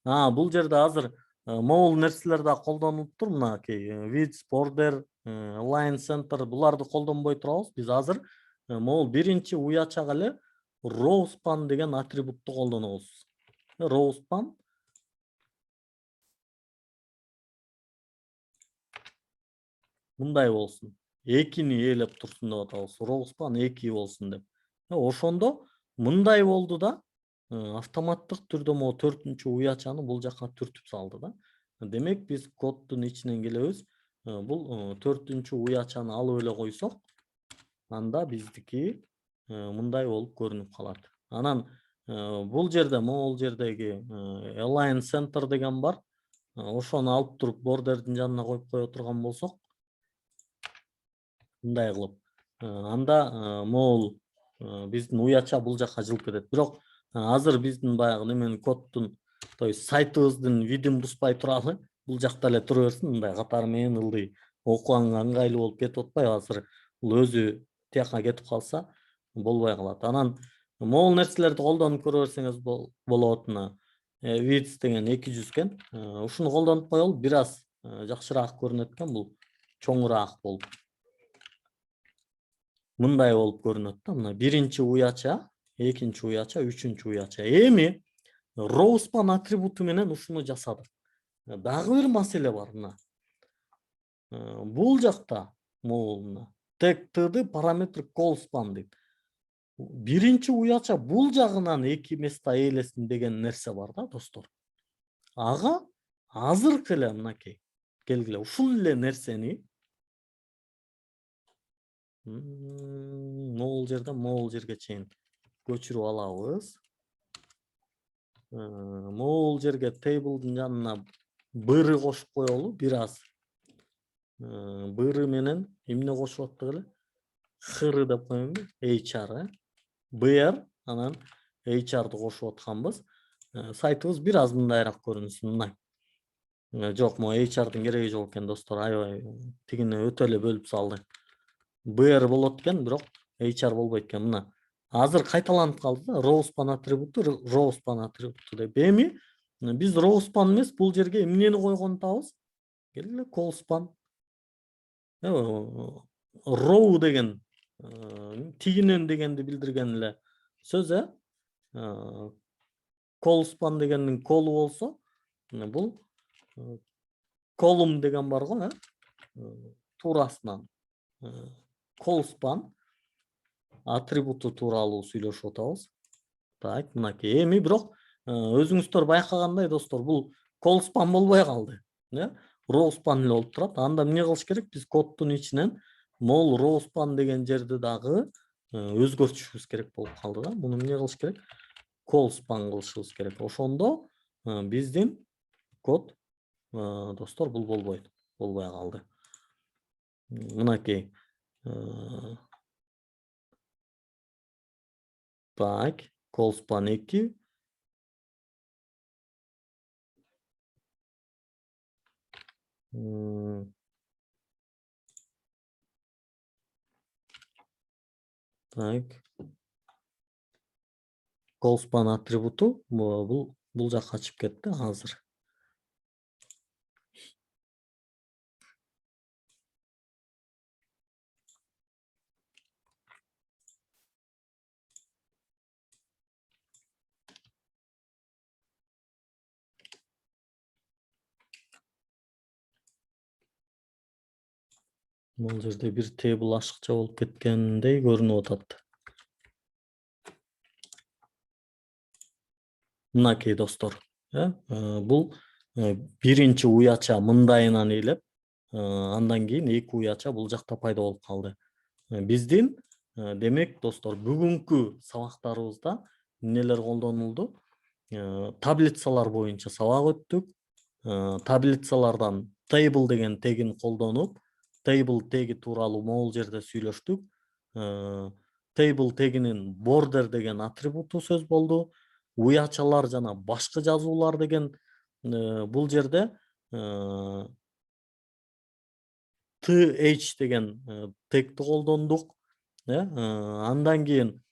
Speaker 1: бул жерде азыр могул нерселер да колдонулуптур. Мынакей width, border, align center буларды колдонбой турабыз. Биз азыр могул биринчи уячага эле rowspan деген атрибутту колдонобуз. Rowspan мындай болсун. 2-ни ээлеп турсун деп атабыз. Rowspan 2 болсун деп. Ошондо мындай болду да, автоматтык түрдө могу 4-үнчү уячаны бул жакка түртүп салды да. Демек, биз коддун ичинен келебиз. Бул 4-үнчү уячаны алып эле койсок, анда биздики мындай болуп көрүнүп калат. Анан бул жерде, могул жердеги align center деген бар. Ошону алып туруп бордердин жанына коюп кое турган болсок, мындай кылып, анда могул биздин уяча бул жакка жылып кетет. Бирок азыр биздин баягы неменин коддун, то есть сайтыбыздын видин бузбай туралы, бул жакта эле тура берсин, мындай катары менен ылдый окуганга ыңгайлуу болуп кетип атпайбы? Азыр бул өзү тияка кетип калса болбой калат. Анан могул нерселерди колдонуп көрө берсеңиз болот. Width деген 200 экен. Ушуну колдонуп коелу, бир аз жакшыраак көрүнөт экен, бул чоңураак болуп. Мындай болуп көрүнөт да. Мына биринчи уяча, экинчи уяча, үчүнчү уяча. Эми rowspan атрибуту менен ушуну жасадык. Дагы бир маселе бар мына. Бул жакта могул тек тыды параметр callspan дейт. Биринчи уяча бул жагынан 2 места ээлесин деген нерсе бар да, достор. Ага азыркы эле мынакей. Келгиле ушул эле нерсени могул жерге чейин көчүрүп алабыз. Могул жерге table'дын жанына быры кошуп коелу, бир аз. Быры менен эмне кошуп аттык эле? Хыры деп коеюнбу? HR, BR, анан HR'ды кошуп атканбыз. Сайтыбыз бир аз мындайраак көрүнсүн, мына. Жок, могу HR'дын кереги жок экен, достор. Аябай тигини өтө эле бөлүп салды. BR болот экен, бирок HR болбойт экен. Мына азыр кайталанып калды да, rowspan атрибуту деп. Эми биз rowspan эмес, бул жерге эмнени койгонду табыз? Келгиле callspan. Row деген тигинен дегенди билдирген эле сөз, callspan дегендин колу болсо, бул column деген бар го, туурасынан. Callspan атрибуту тууралуу сүйлөшүп атабыз. Так, мынакей. Эми бирок өзүңүздөр байкагандай, достор, бул callspan болбой калды. Rowspan эле болуп турат. Анда эмне кылыш керек? Биз коддун ичинен могул rowspan деген жерди дагы өзгөртүшүбүз керек болуп калды да. Муну эмне кылыш керек? Callspan кылышыбыз керек. Ошондо биздин код, достор, бул болбойт. болбой калды. Мынакей. Так, Колспан 2. Так. Колспан атрибуту бул жакка чыгып кетти азыр. Бул жерде бир тейбл ашыкча болуп кеткендей көрүнүп атат. Мынакей достор. Бул биринчи уяча мындайынан элеп, андан кийин эки уяча бул жакта пайда болуп калды. Биздин демек достор бүгүнкү сабактарыбызда эмнелер колдонулду? Таблицалар боюнча сабак өттүк. Таблицалардан table деген тегин колдонуп, table теги тууралуу могул жерде сүйлөштүк. Table тегинин border деген атрибуту сөз болду. Уячалар жана башкы жазуулар деген бул жерде th деген тегти колдондук. Андан кийин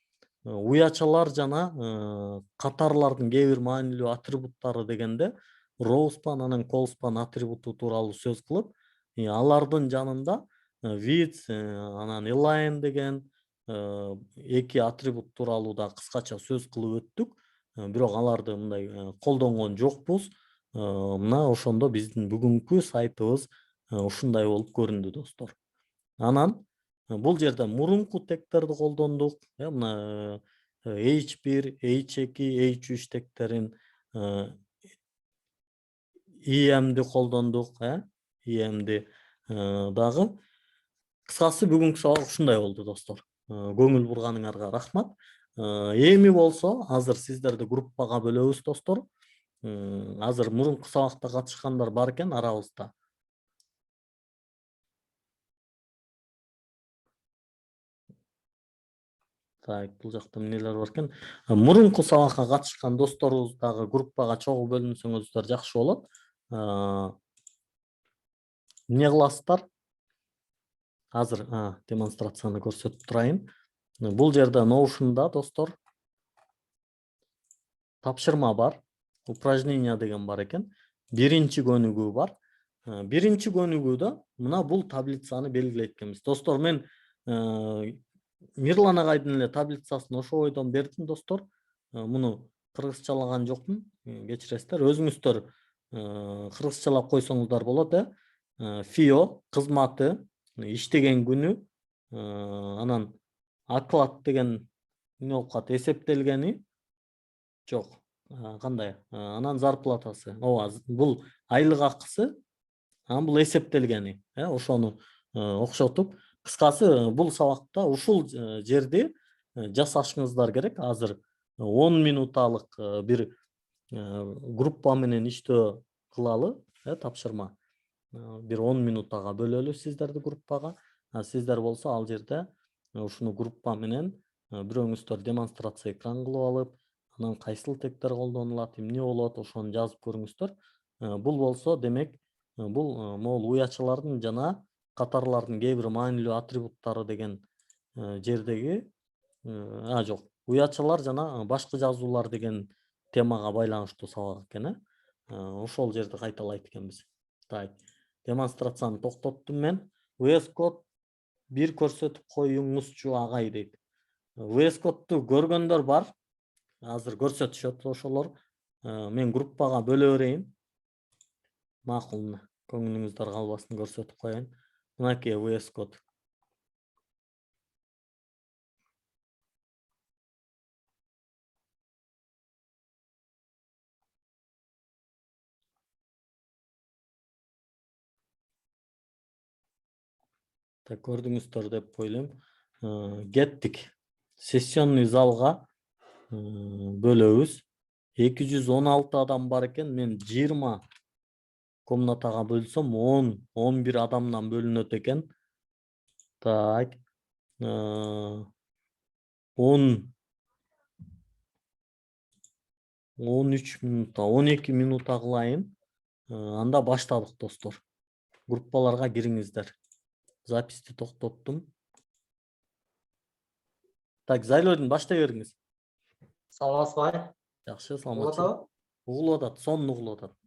Speaker 1: уячалар жана катарлардын кээ бир маанилүү атрибуттары дегенде rowspan анан colspan атрибуту тууралуу сөз кылып, алардын жанында width анан align деген эки атрибут тууралуу да кыскача сөз кылып өттүк. Бирок аларды мындай колдонгон жокпуз. Мына ошондо биздин бүгүнкү сайтыбыз ушундай болуп көрүндү достор. Анан бул жерде мурунку тегтерди колдондук. Мына H1, H2, H3 тегтерин EM'ди колдондук, EM'ди дагы. Кыскасы бүгүнкү сабак ушундай болду достор. Көңүл бурганыңарга рахмат. Эми болсо азыр сиздерди группага бөлөбүз достор. Азыр мурунку сабакта катышкандар бар экен арабызда. Так, бул жакта эмнелер бар экен? Мурунку сабакка катышкан досторубуз дагы группага чогуу бөлүнсөңүздөр жакшы болот. Эмне кыласыздар? Азыр демонстрацияны көрсөтүп турайын. Бул жерде Notion'да достор тапшырма бар. Упражнение деген бар экен. Биринчи көнүгүү бар. Биринчи көнүгүүдө мына бул таблицаны белгилейт экенбиз. Достор, мен Мирлан агайдын эле таблицасын ошол бойдон бердим достор. Муну кыргызчалаган жокмун. Кечиресиздер. Өзүңүздөр кыргызчалап койсоңуздар болот, FIO кызматы, иштеген күнү, анан оклад деген эмне болуп калат? Эсептелгени жок. Кандай? Анан зарплатасы. Ооба, бул айлык акысы, анан бул эсептелгени. Ошону окшотуп, кыскасы бул сабакта ушул жерди жасашыңыздар керек. Азыр 10 минуталык бир группа менен иштөө кылалы, тапшырма. Бир 10 минутага бөлөлү сиздерди группага. Сиздер болсо ал жерде ушуну группа менен бирөөңүздөр демонстрация экран кылып алып, анан кайсыл тегтер колдонулат, эмне болот, ошону жазып көрүңүздөр. Бул болсо демек бул могул уячалардын жана катарлардын кээ бир маанилүү атрибуттары деген жердеги жок. Уячалар жана башкы жазуулар деген темага байланыштуу сабак экен. Ошол жерди кайталайт экенбиз. Так, демонстрацияны токтоттум мен. VS Code 1 көрсөтүп коюңузчу агай дейт. VS Code'ду көргөндөр бар. Азыр көрсөтүшөт ошолор. Мен группага бөлө берейин. Макул, көңүлүңүздөр калбасын, көрсөтүп коеюн. Мынакей VS Code. Так, көрдүңүздөр деп ойлойм. Кеттик. Сессионный залга бөлөбүз. 216 адам бар экен. Мен 20 комнатага бөлсөм 10-11 адамдан бөлүнөт экен. Так. 13 минутта, 12 минутта кылайын. Анда баштадык достор. Группаларга кириңиздер. Записти токтоттум. Так, Зайлойдун баштай бериңиз.
Speaker 3: Саламатсызбы?
Speaker 1: Жакшы,
Speaker 3: Угулуп
Speaker 1: саламатчылык.
Speaker 3: атабы?
Speaker 1: Угулуп атат, сонун угулуп атат.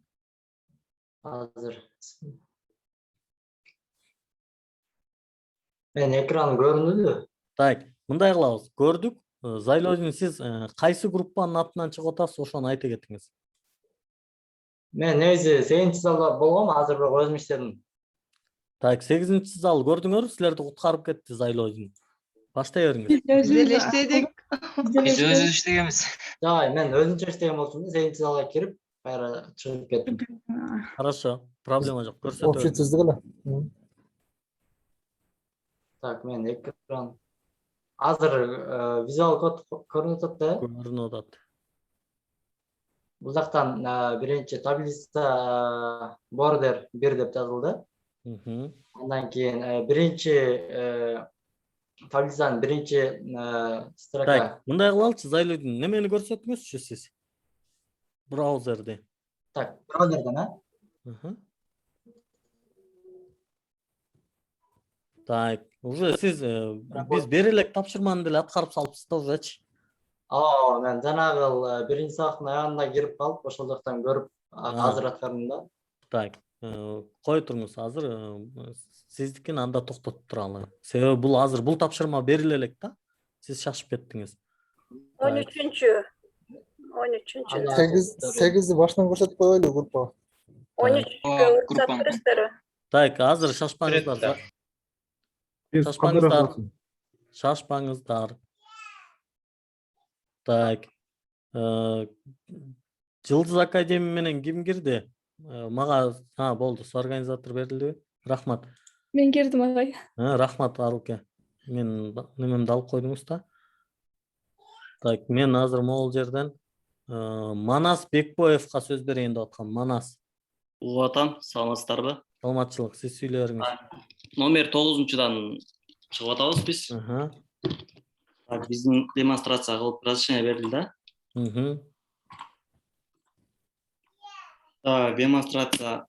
Speaker 3: Азыр. Мен экран көрүнүдү.
Speaker 1: Так, мындай кылабыз. Көрдүк. Зайлойдун сиз кайсы группанын атынан чыгып атасыз, ошону айта кетиңиз.
Speaker 3: Мен негизи 8 залда болгом, азыр бирок өзүм иштедим.
Speaker 1: Так, 8 зал көрдүңөрбү? Силерди куткарып кетти Зайлойдун. Баштай бериңиз.
Speaker 4: Biz eleştirdik.
Speaker 5: Biz özümüz işlegemiz.
Speaker 3: Жай, мен өзүнчө иштеген болчумун, 8 залга кирип, кайра чыгып кеттим.
Speaker 1: Хорошо, проблема жок. Көрсөтө
Speaker 6: Общий
Speaker 1: бериңиз.
Speaker 6: түздүк эле.
Speaker 3: Так, мен экран. Азыр визуал код көрүнүп атат да.
Speaker 1: Көрүнүп атат.
Speaker 3: Бул жактан биринчи таблица бордер 1 деп жазылды. Андан кийин биринчи таблицанын биринчи строка.
Speaker 1: Так, мындай кылалычы, Зайлойдун немени көрсөтүңүзчү сиз? Браузерди.
Speaker 3: Так, браузерден,
Speaker 1: Так, уже сиз биз бери элек тапшырманы деле аткарып салыпсыз да ужечи.
Speaker 3: Мен жанагы биринчи сабактын аягында кирип калып, ошол жактан көрүп азыр аткардым да.
Speaker 1: Так, кой туруңуз, азыр сиздикин анда токтотуп туралы. Себеби бул азыр бул тапшырма бериле элек да. Сиз шашып кеттиңиз.
Speaker 4: 13-чü.
Speaker 6: Сегизди башынан көрсөтүп коелу группага.
Speaker 4: 13-чü
Speaker 5: Группам.
Speaker 1: Так, азыр шашпаңыздар. Шашпаңыздар. Так. Жылдыз Академия менен ким кирди? Мага болду, организатор берилди. Рахмат.
Speaker 2: Мен кирдим агай.
Speaker 1: Рахмат Аруке. Мен немемди алып койдуңуз да. Так, мен азыр могул жерден Манас Бекбоевка сөз берейин деп аткам. Манас.
Speaker 7: Угуп атам, саламатсыздарбы?
Speaker 1: Саламатчылык, сиз сүйлөй бериңиз.
Speaker 7: Номер 9-чудан чыгып атабыз биз. Так, биздин демонстрация кылып разрешение берилди да. Так, демонстрация.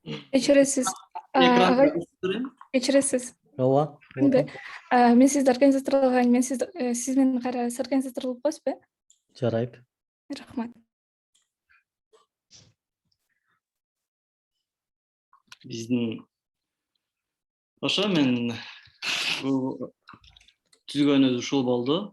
Speaker 2: Кечиресиз. Агай, кечиресиз.
Speaker 1: Ооба.
Speaker 2: Мен сизди организаторлогон, мен сиз менен кайра организатор болуп коесузбу?
Speaker 1: Жарайт.
Speaker 2: Рахмат.
Speaker 7: Биздин ошо мен түзгөнүбүз ушул болду.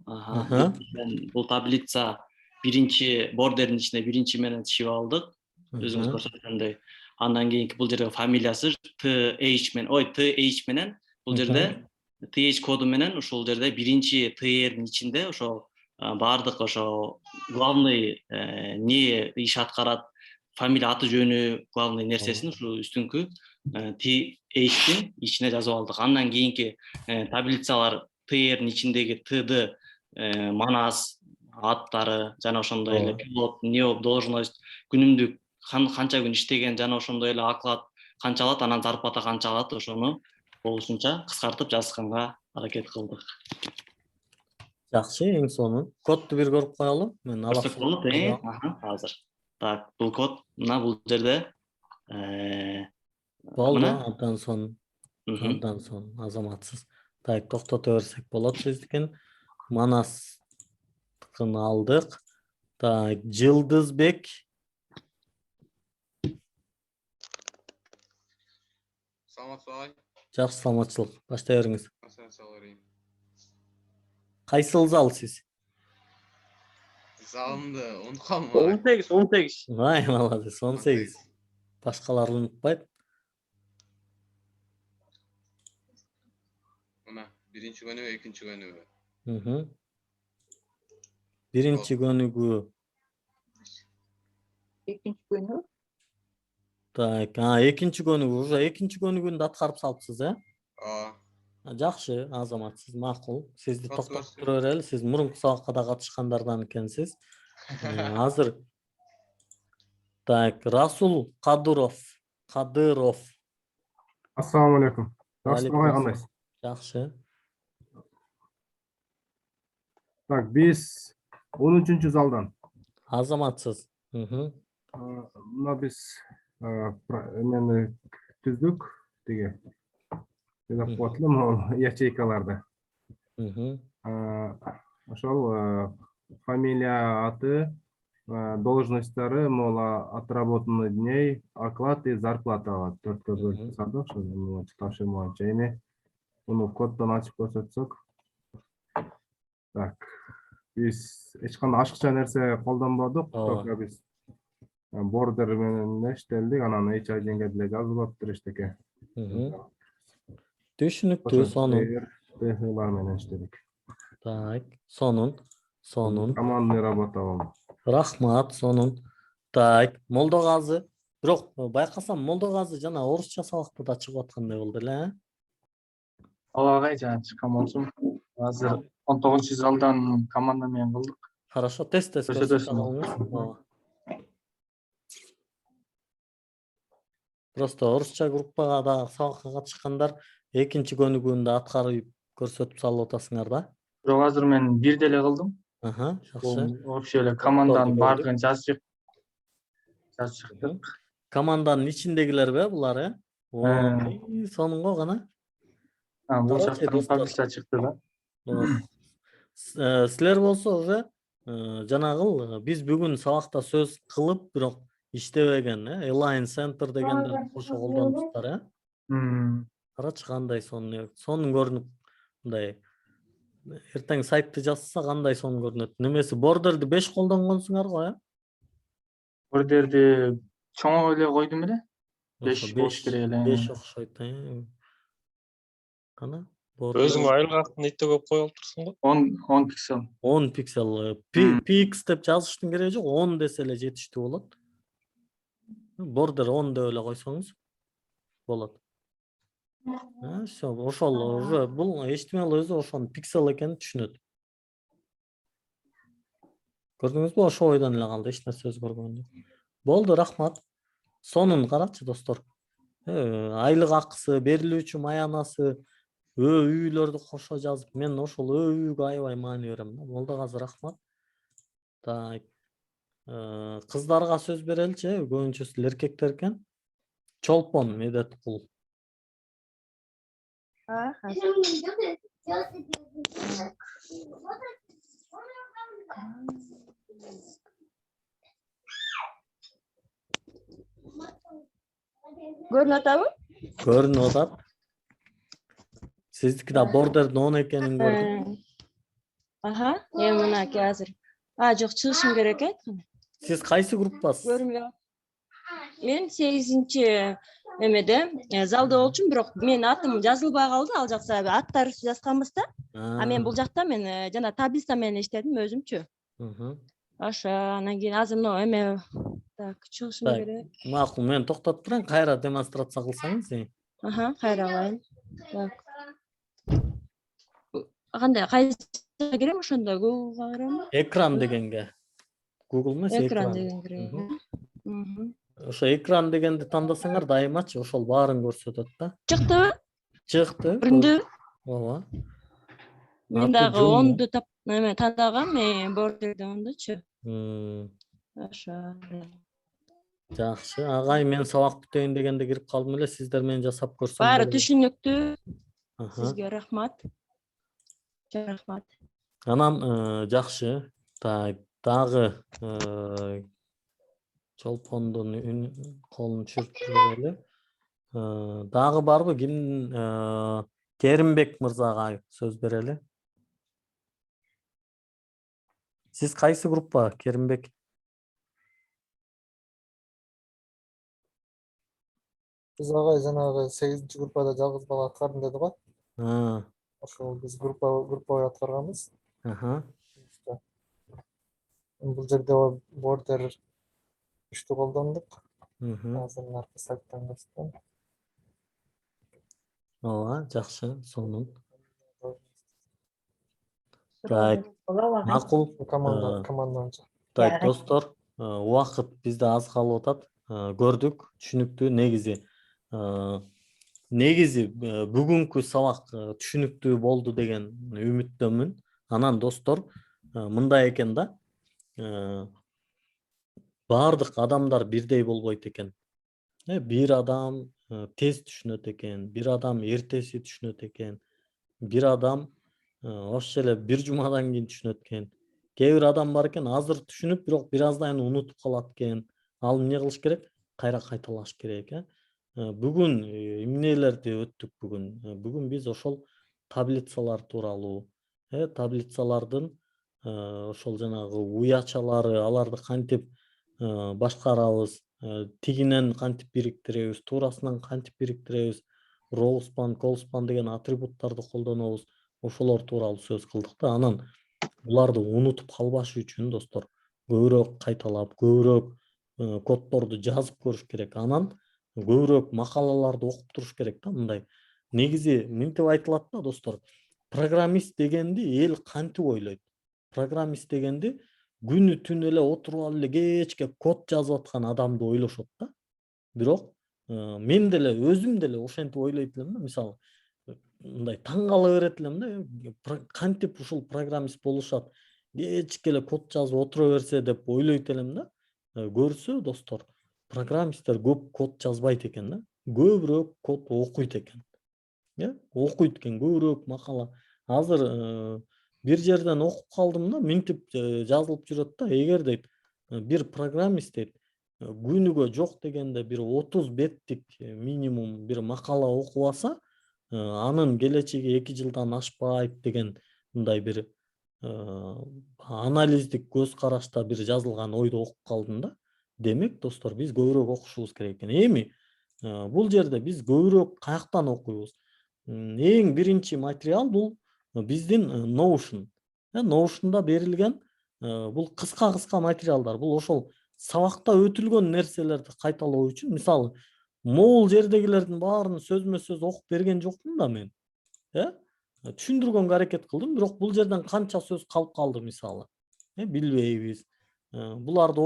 Speaker 7: Бул таблица биринчи бордердин ичинде биринчи менен түшүп алдык. Өзүңүз көрсөткөндөй. Андан кийинки бул жерде фамилиясы TH менен бул жерде TH коду менен ушул жерде биринчи TR'дин ичинде ошо баардык ошо главный не иш аткарат, фамилия аты жөнү, главный нерсесин ушу үстүңкү TH'дин ичине жазып алдык. Андан кийинки таблицалар TR'дин ичиндеги T'ды Манас аттары жана ошондой эле пилот, неоп, должность, күнүмдүк канча күн иштеген жана ошондой эле оклад канча алат, анан зарплата канча алат, ошону болушунча кыскартып жазганга аракет кылдык.
Speaker 1: Жакшы, эң сонун. Кодду бир көрүп коелу. Мен
Speaker 7: Азыр. Так, бул код мына бул жерде
Speaker 1: болду, абдан сонун. Абдан сонун, азаматсыз. Так, токтото берсек болот сиздикин. Манастыкын алдык. Так, Жылдызбек.
Speaker 8: Саламатсызбы?
Speaker 1: Жакшы, саламатчылык. Баштай бериңиз. Кайсыл зал сиз?
Speaker 8: Залымды унутканмын.
Speaker 7: 18.
Speaker 1: Вай, молодец, 18. Башкалар унутпайт.
Speaker 8: Мына биринчи көнүгү, экинчи көнүгү.
Speaker 1: Биринчи көнүгү.
Speaker 4: İkinci günü.
Speaker 1: Так, экинчи көнүгү. Уже экинчи көнүгүндү аткарып салыпсыз, Жакшы, азаматсыз, макул. Сизди токтотуп тура берели. Сиз мурунку сабакка да катышкандардан экенсиз. Азыр Так, Расул Кадыров.
Speaker 6: Assalomu alaykum. Yaxshi
Speaker 1: Aleyküm
Speaker 6: qandaysiz?
Speaker 1: Yaxshi.
Speaker 6: Tak, biz 13-zaldan.
Speaker 1: Azamatsız. Hı.
Speaker 6: Buna biz meni tüzdük dige. Dedi qotlum yacheykalarda.
Speaker 1: Hı.
Speaker 6: Ошол фамилия, аты, должностьтары, мол, отработанный дней, оклад и зарплата алат. 4-кө бөлүп садык, ошо ташым боюнча. Эми муну коддон ачып көрсөтсөк. Так. Биз эч кандай ашыкча нерсе колдонбодук. Только биз бордер менен иштелдик, анан HID'нге деле жазылыптыр эчтеке.
Speaker 1: Түшүнүктүү сонун.
Speaker 6: ТХлар менен иштедик.
Speaker 1: Так, сонун.
Speaker 6: Командный работа болду.
Speaker 1: Рахмат, сонун. Так, Молдогазы. Бирок байкасам Молдогазы жана орусча сабакта да чыгып аткандай болду эле.
Speaker 9: Ооба агай жана чыккан болчумун. Азыр 19-залдан команда менен кылдык.
Speaker 1: Хорошо, тест
Speaker 9: Көрсөтөсүң.
Speaker 1: Просто орусча группага да сабакка катышкандар экинчи көнүгүүндө аткарып көрсөтүп салып атасыңар да.
Speaker 9: Бирок азыр мен бир деле кылдым.
Speaker 1: Жакшы.
Speaker 9: Вообще эле команданын баардыгын жазып чыктык.
Speaker 1: Команданын ичиндегилерби булар, сонун го гана.
Speaker 9: Бул жактан таблица чыкты да.
Speaker 1: Силер болсо уже жанагыл биз бүгүн сабакта сөз кылып, бирок иштебеген, Align Center дегенди кошо колдонуптар, Карачы кандай сонун көрүнүп, мындай эртең сайтты жазса кандай сонун көрүнөт. Немеси бордерди 5 колдонгонсуңар го,
Speaker 9: Бордерди чоң эле койдум эле. 5 болуш керек эле.
Speaker 1: 5 окшойт. Кана?
Speaker 10: Өзүң айыл актын нетте көп коюп турсуң го?
Speaker 9: 10 пиксель.
Speaker 1: 10 пиксель. Pix деп жазыштын кереги жок, 10 десе эле жетиштүү болот. Бордер 10 деп эле койсоңуз болот. Всё, ошол уже бул HTML өзү ошонун пиксель экенин түшүнөт. Көрдүңүзбү? Ошо ойдон эле калды, эч нерсе өзгөргөн жок. Болду, рахмат. Сонун карачы достор. Айлык акысы, берилүүчү маянасы, үйлөрдү кошо жазып, мен ошол үйгө аябай маани берем да. Болду, азыр рахмат. Так. Кыздарга сөз береличи, көбүнчө силер эркектер экен. Чолпон Медеткул.
Speaker 4: Көрүнүп атабы?
Speaker 1: Көрүнүп атат. Сиздики да бордердин 10 экенин көрдүм.
Speaker 4: Эми мынакей азыр. Жок, чыгышым керек экен.
Speaker 1: Сиз кайсы группасыз?
Speaker 4: Көрмөй. Мен 8-чи эмеде залда болчумун, бирок менин атым жазылбай калды. Ал жакта аттарды жазганбыз да. Мен бул жакта мен жана таблица менен иштедим өзүмчү. Ошо анан кийин азыр эме так чыгышым керек.
Speaker 1: Макул, мен токтотуп турайын, кайра демонстрация кылсаңыз.
Speaker 4: Кайра кылайын. Так. Кандай кайсы керем ошондо Google'га киремби?
Speaker 1: Экран дегенге. Google эмес,
Speaker 4: экран дегенге кирем.
Speaker 1: Ошо экран дегенди тандасаңар дайымачы ошол баарын көрсөтөт да.
Speaker 4: Чыктыбы?
Speaker 1: Чыкты.
Speaker 4: Көрүндү.
Speaker 1: Ооба.
Speaker 4: Мен дагы 10ду тандагам, бордерде 10дучу. Ошо.
Speaker 1: Жакшы, агай, мен сабак бүтөйүн дегенде кирип калдым эле, сиздер менен жасап көрсөң.
Speaker 4: Баары түшүнүктүү. Сизге рахмат. Рахмат.
Speaker 1: Анан жакшы. Дагы Чолпондун колун чүрүп эле. Дагы барбы? Ким Керимбек мырзага сөз берели. Сиз кайсы группа, Керимбек?
Speaker 6: Биз агай жанагы 8-чи группада жалгыз бала аткардым деди го. Ошол биз группа аткарганбыз. Бул жерде бордер 3тү колдондук. Азыр наркы сайттан көрсөтөм.
Speaker 1: Ооба, жакшы, сонун. Так, макул.
Speaker 6: Команда.
Speaker 1: Так, достор, убакыт бизде аз калып атат. Көрдүк, түшүнүктүү негизи бүгүнкү сабак түшүнүктүү болду деген үмүттөмүн. Анан достор, мындай экен да, баардык адамдар бирдей болбойт экен. Бир адам тез түшүнөт экен, бир адам эртеси түшүнөт экен, бир адам ошо эле бир жумадан кийин түшүнөт экен. Кээ бир адам бар экен, азыр түшүнүп, бирок бир аздан кийин унутуп калат экен. Ал эмне кылыш керек? Кайра кайталаш керек. Бүгүн эмнелерди өттүк бүгүн? Бүгүн биз ошол таблицалар тууралуу, таблицалардын ошол жанагы уячалары, аларды кантип башкарабыз, тигинен кантип бириктиребиз, туурасынан кантип бириктиребиз, роуспан, колспан деген атрибуттарды колдонобуз. Ошолор тууралуу сөз кылдык да. Анан буларды унутуп калбаш үчүн достор көбүрөөк кайталап, көбүрөөк коддорду жазып көрүш керек. Анан көбүрөөк макалаларды окуп туруш керек да. Мындай негизи мынтип айтылат да достор. Программист дегенди эл кантип ойлойт? Программист дегенди күнү түн эле отуруп алып эле кечке код жазып аткан адамды ойлошот да. Бирок мен деле өзүм деле ошентип ойлойт элем да. Мисалы мындай таң кала берет элем да. Кантип ушул программист болушат? Кечке эле код жазып отура берсе деп ойлойт элем да. Көрсө достор, программисттер көп код жазбайт экен да. Көбүрөөк код окуйт экен. Окуйт экен, көбүрөөк макала. Азыр бир жерден окуп калдым да, мынтип жазылып жүрөт да. Эгер дейт бир программист дейт күнүгө жок дегенде бир 30 беттик минимум бир макала окуп алса, анын келечеги 2 жылдан ашпайт деген мындай бир анализдик көз карашта бир жазылган ойду окуп калдым да. Демек достор, биз көбүрөөк окушубуз керек экен. Эми бул жерде биз көбүрөөк каяктан окуйбуз? Эң биринчи материал бул биздин Notion. Notion'да берилген бул кыска материалдар. Бул ошол сабакта өтүлгөн нерселерди кайталоо үчүн. Мисалы, могул жердегилердин баарын сөзмө сөз окуп берген жокмун да мен. Түшүндүргөнгө аракет кылдым, бирок бул жерден канча сөз калып калды мисалы. Билбейбиз. Буларды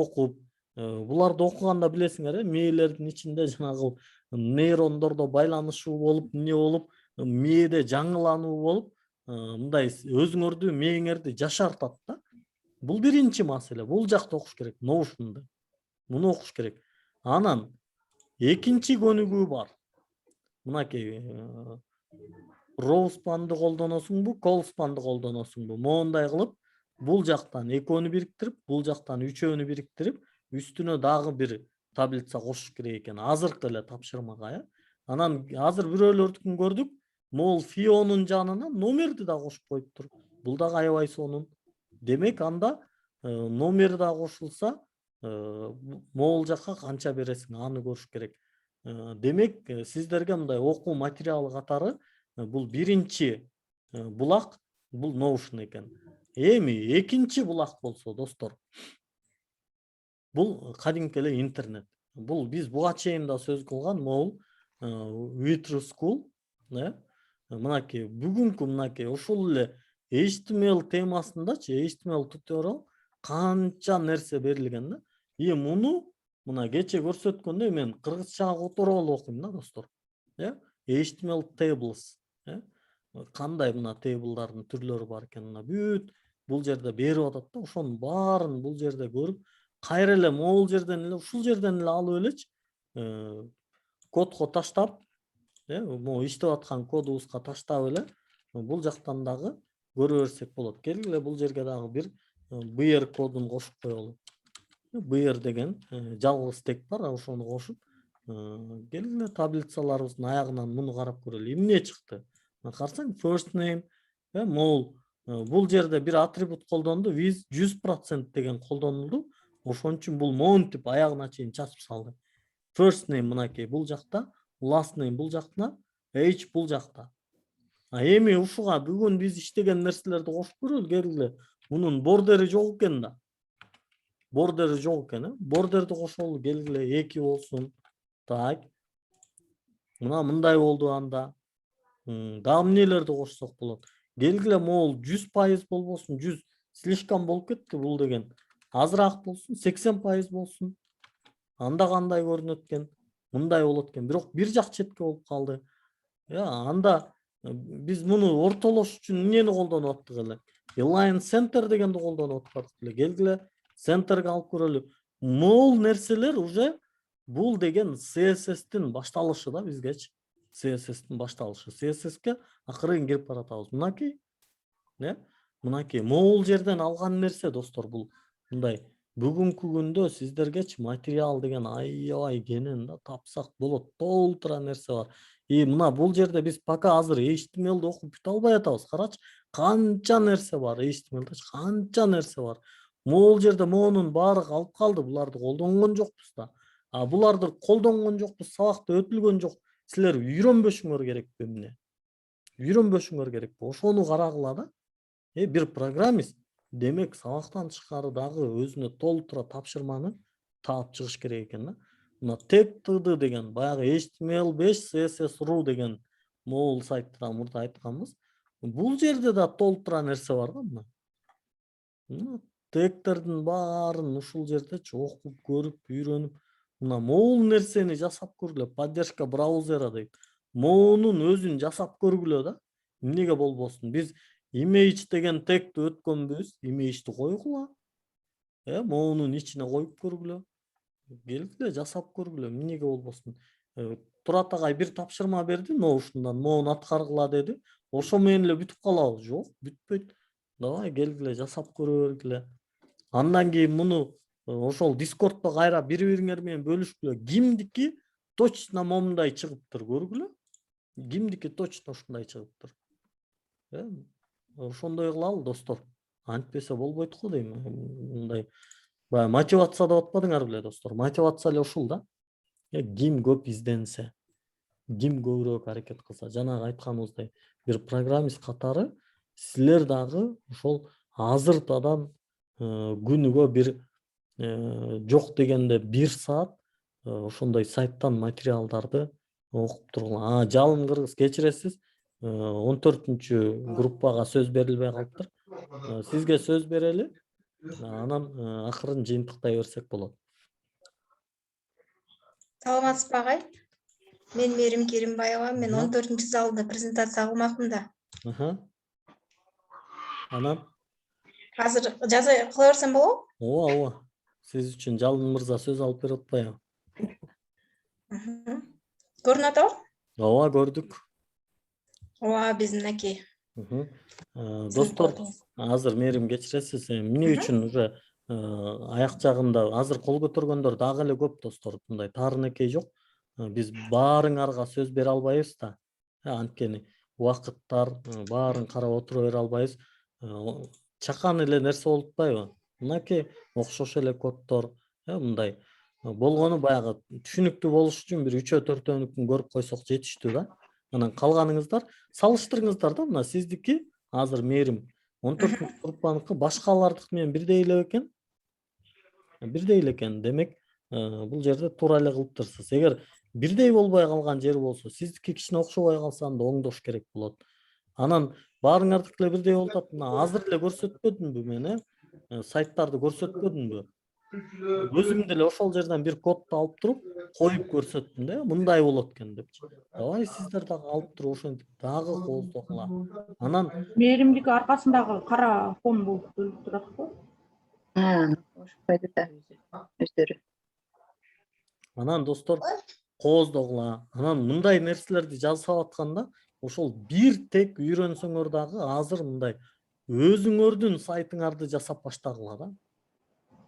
Speaker 1: окуганда билесиңер, мээлердин ичинде жанагы нейрондордо байланышуу болуп, эмне болуп, мээде жаңылануу болуп, мындай өзүңөрдү, мээңерди жашартат да. Бул биринчи маселе. Бул жакты окуш керек, Notion'ду. Муну окуш керек. Анан экинчи көнүгүү бар. Мынакей роуспанды колдоносуңбу, колспанды колдоносуңбу? Моундай кылып, бул жактан экөөнү бириктирип, бул жактан үчөөнү бириктирип, үстүнө дагы бир таблица кошуш керек экен. Азыркы эле тапшырмага. Анан азыр бирөөлөрдүкүн көрдүк. Могул фионун жанына номерди да кошуп коюптур. Бул дагы аябай сонун. Демек анда номер да кошулса, могул жакка канча бересиң, аны көрүш керек. Демек, сиздерге мындай окуу материалы катары бул биринчи булак, бул Notion экен. Эми экинчи булак болсо, достор, бул кадимки эле интернет. Бул биз буга чейин да сөз кылган могул Wither School, мынакей бүгүнкү мынакей ошол эле HTML темасындачы, HTML tutorial канча нерсе берилген да. Муну мына кече көрсөткөндөй мен кыргызчага которуп алып окуйм да, достор. HTML tables. Кандай мына таблдардын түрлөрү бар экен, мына бүт бул жерде берип атат да. Ошонун баарын бул жерде көрүп, кайра эле могул жерден эле, ушул жерден эле алып элечи, кодго таштап, могу иштеп аткан кодубузга таштап эле, бул жактан дагы көрө берсек болот. Келгиле бул жерге дагы бир BR кодун кошуп коелу. BR деген жалгыз тек бар, ошону кошуп, келгиле таблицаларыбыздын аягынан муну карап көрөлү. Эмне чыкты? Карасаң, first name, могул бул жерде бир атрибут колдонду, with 100% деген колдонулду. Ошон үчүн бул монтип аягына чейин чачып салды. First name мынакей бул жакта, last name бул жакта, age бул жакта. Эми ушуга бүгүн биз иштеген нерселерди кошуп көрөлү, келгиле. Мунун бордери жок экен да. Бордери жок экен, бордерди кошолу, келгиле, 2 болсун. Так. Мына мындай болду анда. Дагы эмнелерди кошсок болот? Келгиле, могул 100% болбосун, 100 слишком болуп кетти бул деген. азыраак болсун, 80% болсун. Анда кандай көрүнөт экен, мындай болот экен. Бирок бир жак четке болуп калды. Анда биз муну ортолош үчүн эмнени колдонуп аттык эле? Align Center дегенди колдонуп атпадык эле. Келгиле центрге алып көрөлү. Могул нерселер уже бул деген CSS'тин башталышы да бизгечи. CSS'тин башталышы. CSS'ке акырын кирип баратабыз. Мынакей могул жерден алган нерсе достор, бул мындай бүгүнкү күндө сиздергечи материал деген аябай кенен да, тапсак болот, толтура нерсе бар. Мына бул жерде биз пока азыр HTML'ди окуп бүтө албай атабыз. Карачы, канча нерсе бар HTML'де, канча нерсе бар. Могул жерде моунун баары калып калды, буларды колдонгон жокпуз да. Буларды колдонгон жокпуз, сабакта өтүлгөн жок. Силер үйрөнбөшүңөр керекпи эмне? Үйрөнбөшүңөр керекпи? Ошону карагыла да. Бир программист демек сабактан тышкары дагы өзүнө толтура тапшырманы таап чыгыш керек экен да. Мына TechTD деген баягы HTML5 CSS.ru деген могул сайттан мурда айтканбыз. Бул жерде да толтура нерсе бар да мына. Тегтердин баарын ушул жерде окуп, көрүп, үйрөнүп, мына могул нерсени жасап көргүлө, поддержка браузера дейт. Могунун өзүн жасап көргүлө да. Эмнеге болбосун? Биз image деген тегти өткөнбүз, image'ти койгула. Могунун ичине коюп көргүлө. Келгиле жасап көргүлө, эмнеге болбосун? Турат агай бир тапшырма берди, ушундан могуну аткаргыла деди. Ошо менен эле бүтүп калабы? Жок, бүтпөйт. Давай келгиле жасап көрө бергиле. Андан кийин муну ошол Discord'то кайра бири-бириңер менен бөлүшкүлө. Кимдики точно момундай чыгыптыр көргүлө. Кимдики точно ушундай чыгыптыр. Ошондой кылалы достор. Антпесе болбойт го дейм. Мындай баягы мотивация деп атпадыңар беле достор? Мотивация эле ушул да. Ким көп изденсе, ким көбүрөөк аракет кылса, жанагы айтканыбыздай бир программист катары силер дагы ошол азыртадан күнүгө бир жок дегенде 1 саат ошондой сайттан материалдарды окуп тургула. Жалын Кыргыз, кечиресиз, 14-чү группага сөз берилбей калыптыр. Сизге сөз берели. Анан акырын жыйынтыктай берсек болот.
Speaker 11: Саламатсызбы агай? Мен Мерим Керимбаева, мен 14-чү залда презентация кылмакмын да.
Speaker 1: Анан
Speaker 11: Азыр жаза кыла берсем болобу?
Speaker 1: Ооба. Сиз үчүн Жалын мырза сөз алып берип атпайбы?
Speaker 11: Көрүнүп атабы?
Speaker 1: Ооба, көрдүк.
Speaker 11: Ооба, биз мынакей.
Speaker 1: Достор, азыр Мерим кечиресиз, эмне үчүн уже аяк жагында азыр кол көтөргөндөр дагы эле көп достор. Мындай таарынекей жок. Биз баарыңарга сөз бере албайбыз да. Анткени убакыттар баарын карап отура бере албайбыз. Чакан эле нерсе болуп атпайбы? Мынакей окшош эле коддор, мындай болгону баягы түшүнүктүү болуш үчүн бир 3-4-өнүкүн көрүп койсок жетиштүү да. Анан калганыңыздар салыштырыңыздар да. Мына сиздики азыр Мерим 14 группаныкы башкалардыкы менен бирдей эле экен. Бирдей эле экен. Демек, бул жерде туура эле кылыптырсыз. Эгер бирдей болбой калган жери болсо, сиздики кичине окшобой калса анда оңдош керек болот. Анан баарыңардыкы эле бирдей болуп атат. Мына азыр эле көрсөтпөдүмбү мен, сайттарды көрсөтпөдүмбү? Өзүм деле ошол жерден бир кодду алып туруп коюп көрсөттүм да, мындай болот экен депчи. Давай сиздер дагы алып туруп ошентип дагы кооздогула. Анан
Speaker 12: Меримдики аркасындагы кара фон болуп турат го. Ошпойду да өздөрү.
Speaker 1: Анан достор кооздогула. Анан мындай нерселерди жазып атканда ошол бир тек үйрөнсөңөр дагы азыр мындай өзүңөрдүн сайтыңарды жасап баштагыла да.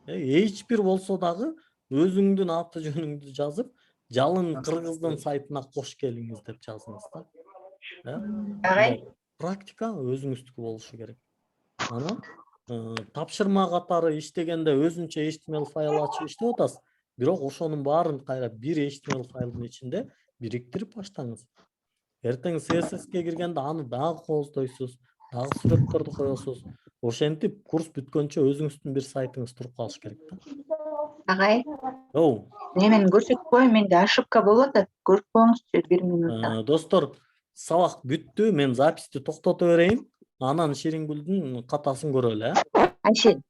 Speaker 1: H1 болсо дагы өзүңдүн аты жөнүңдү жазып, Жалын Кыргыздын сайтына кош келиңиз деп жазыңыз да. Практика өзүңүздүкү болушу керек. Анан тапшырма катары иштегенде өзүнчө HTML файл ачып иштеп атасыз. Бирок ошонун баарын кайра бир HTML файлдын ичинде бириктирип баштаңыз. Эртең CSS'ке киргенде аны дагы кооздойсуз, дагы сүрөттөрдү коесуз. Ошентип курс бүткөнчө өзүңүздүн бир сайтыңыз туруп калыш керек да.
Speaker 12: Агай. Мен көрсөтпөйм, менде ошибка болуп атат. Көрүп коюңузчу 1 минутта.
Speaker 1: Достор, сабак бүттү. Мен записти токтото берейин. Анан Ширингүлдүн катасын көрөлү,
Speaker 12: Айшел.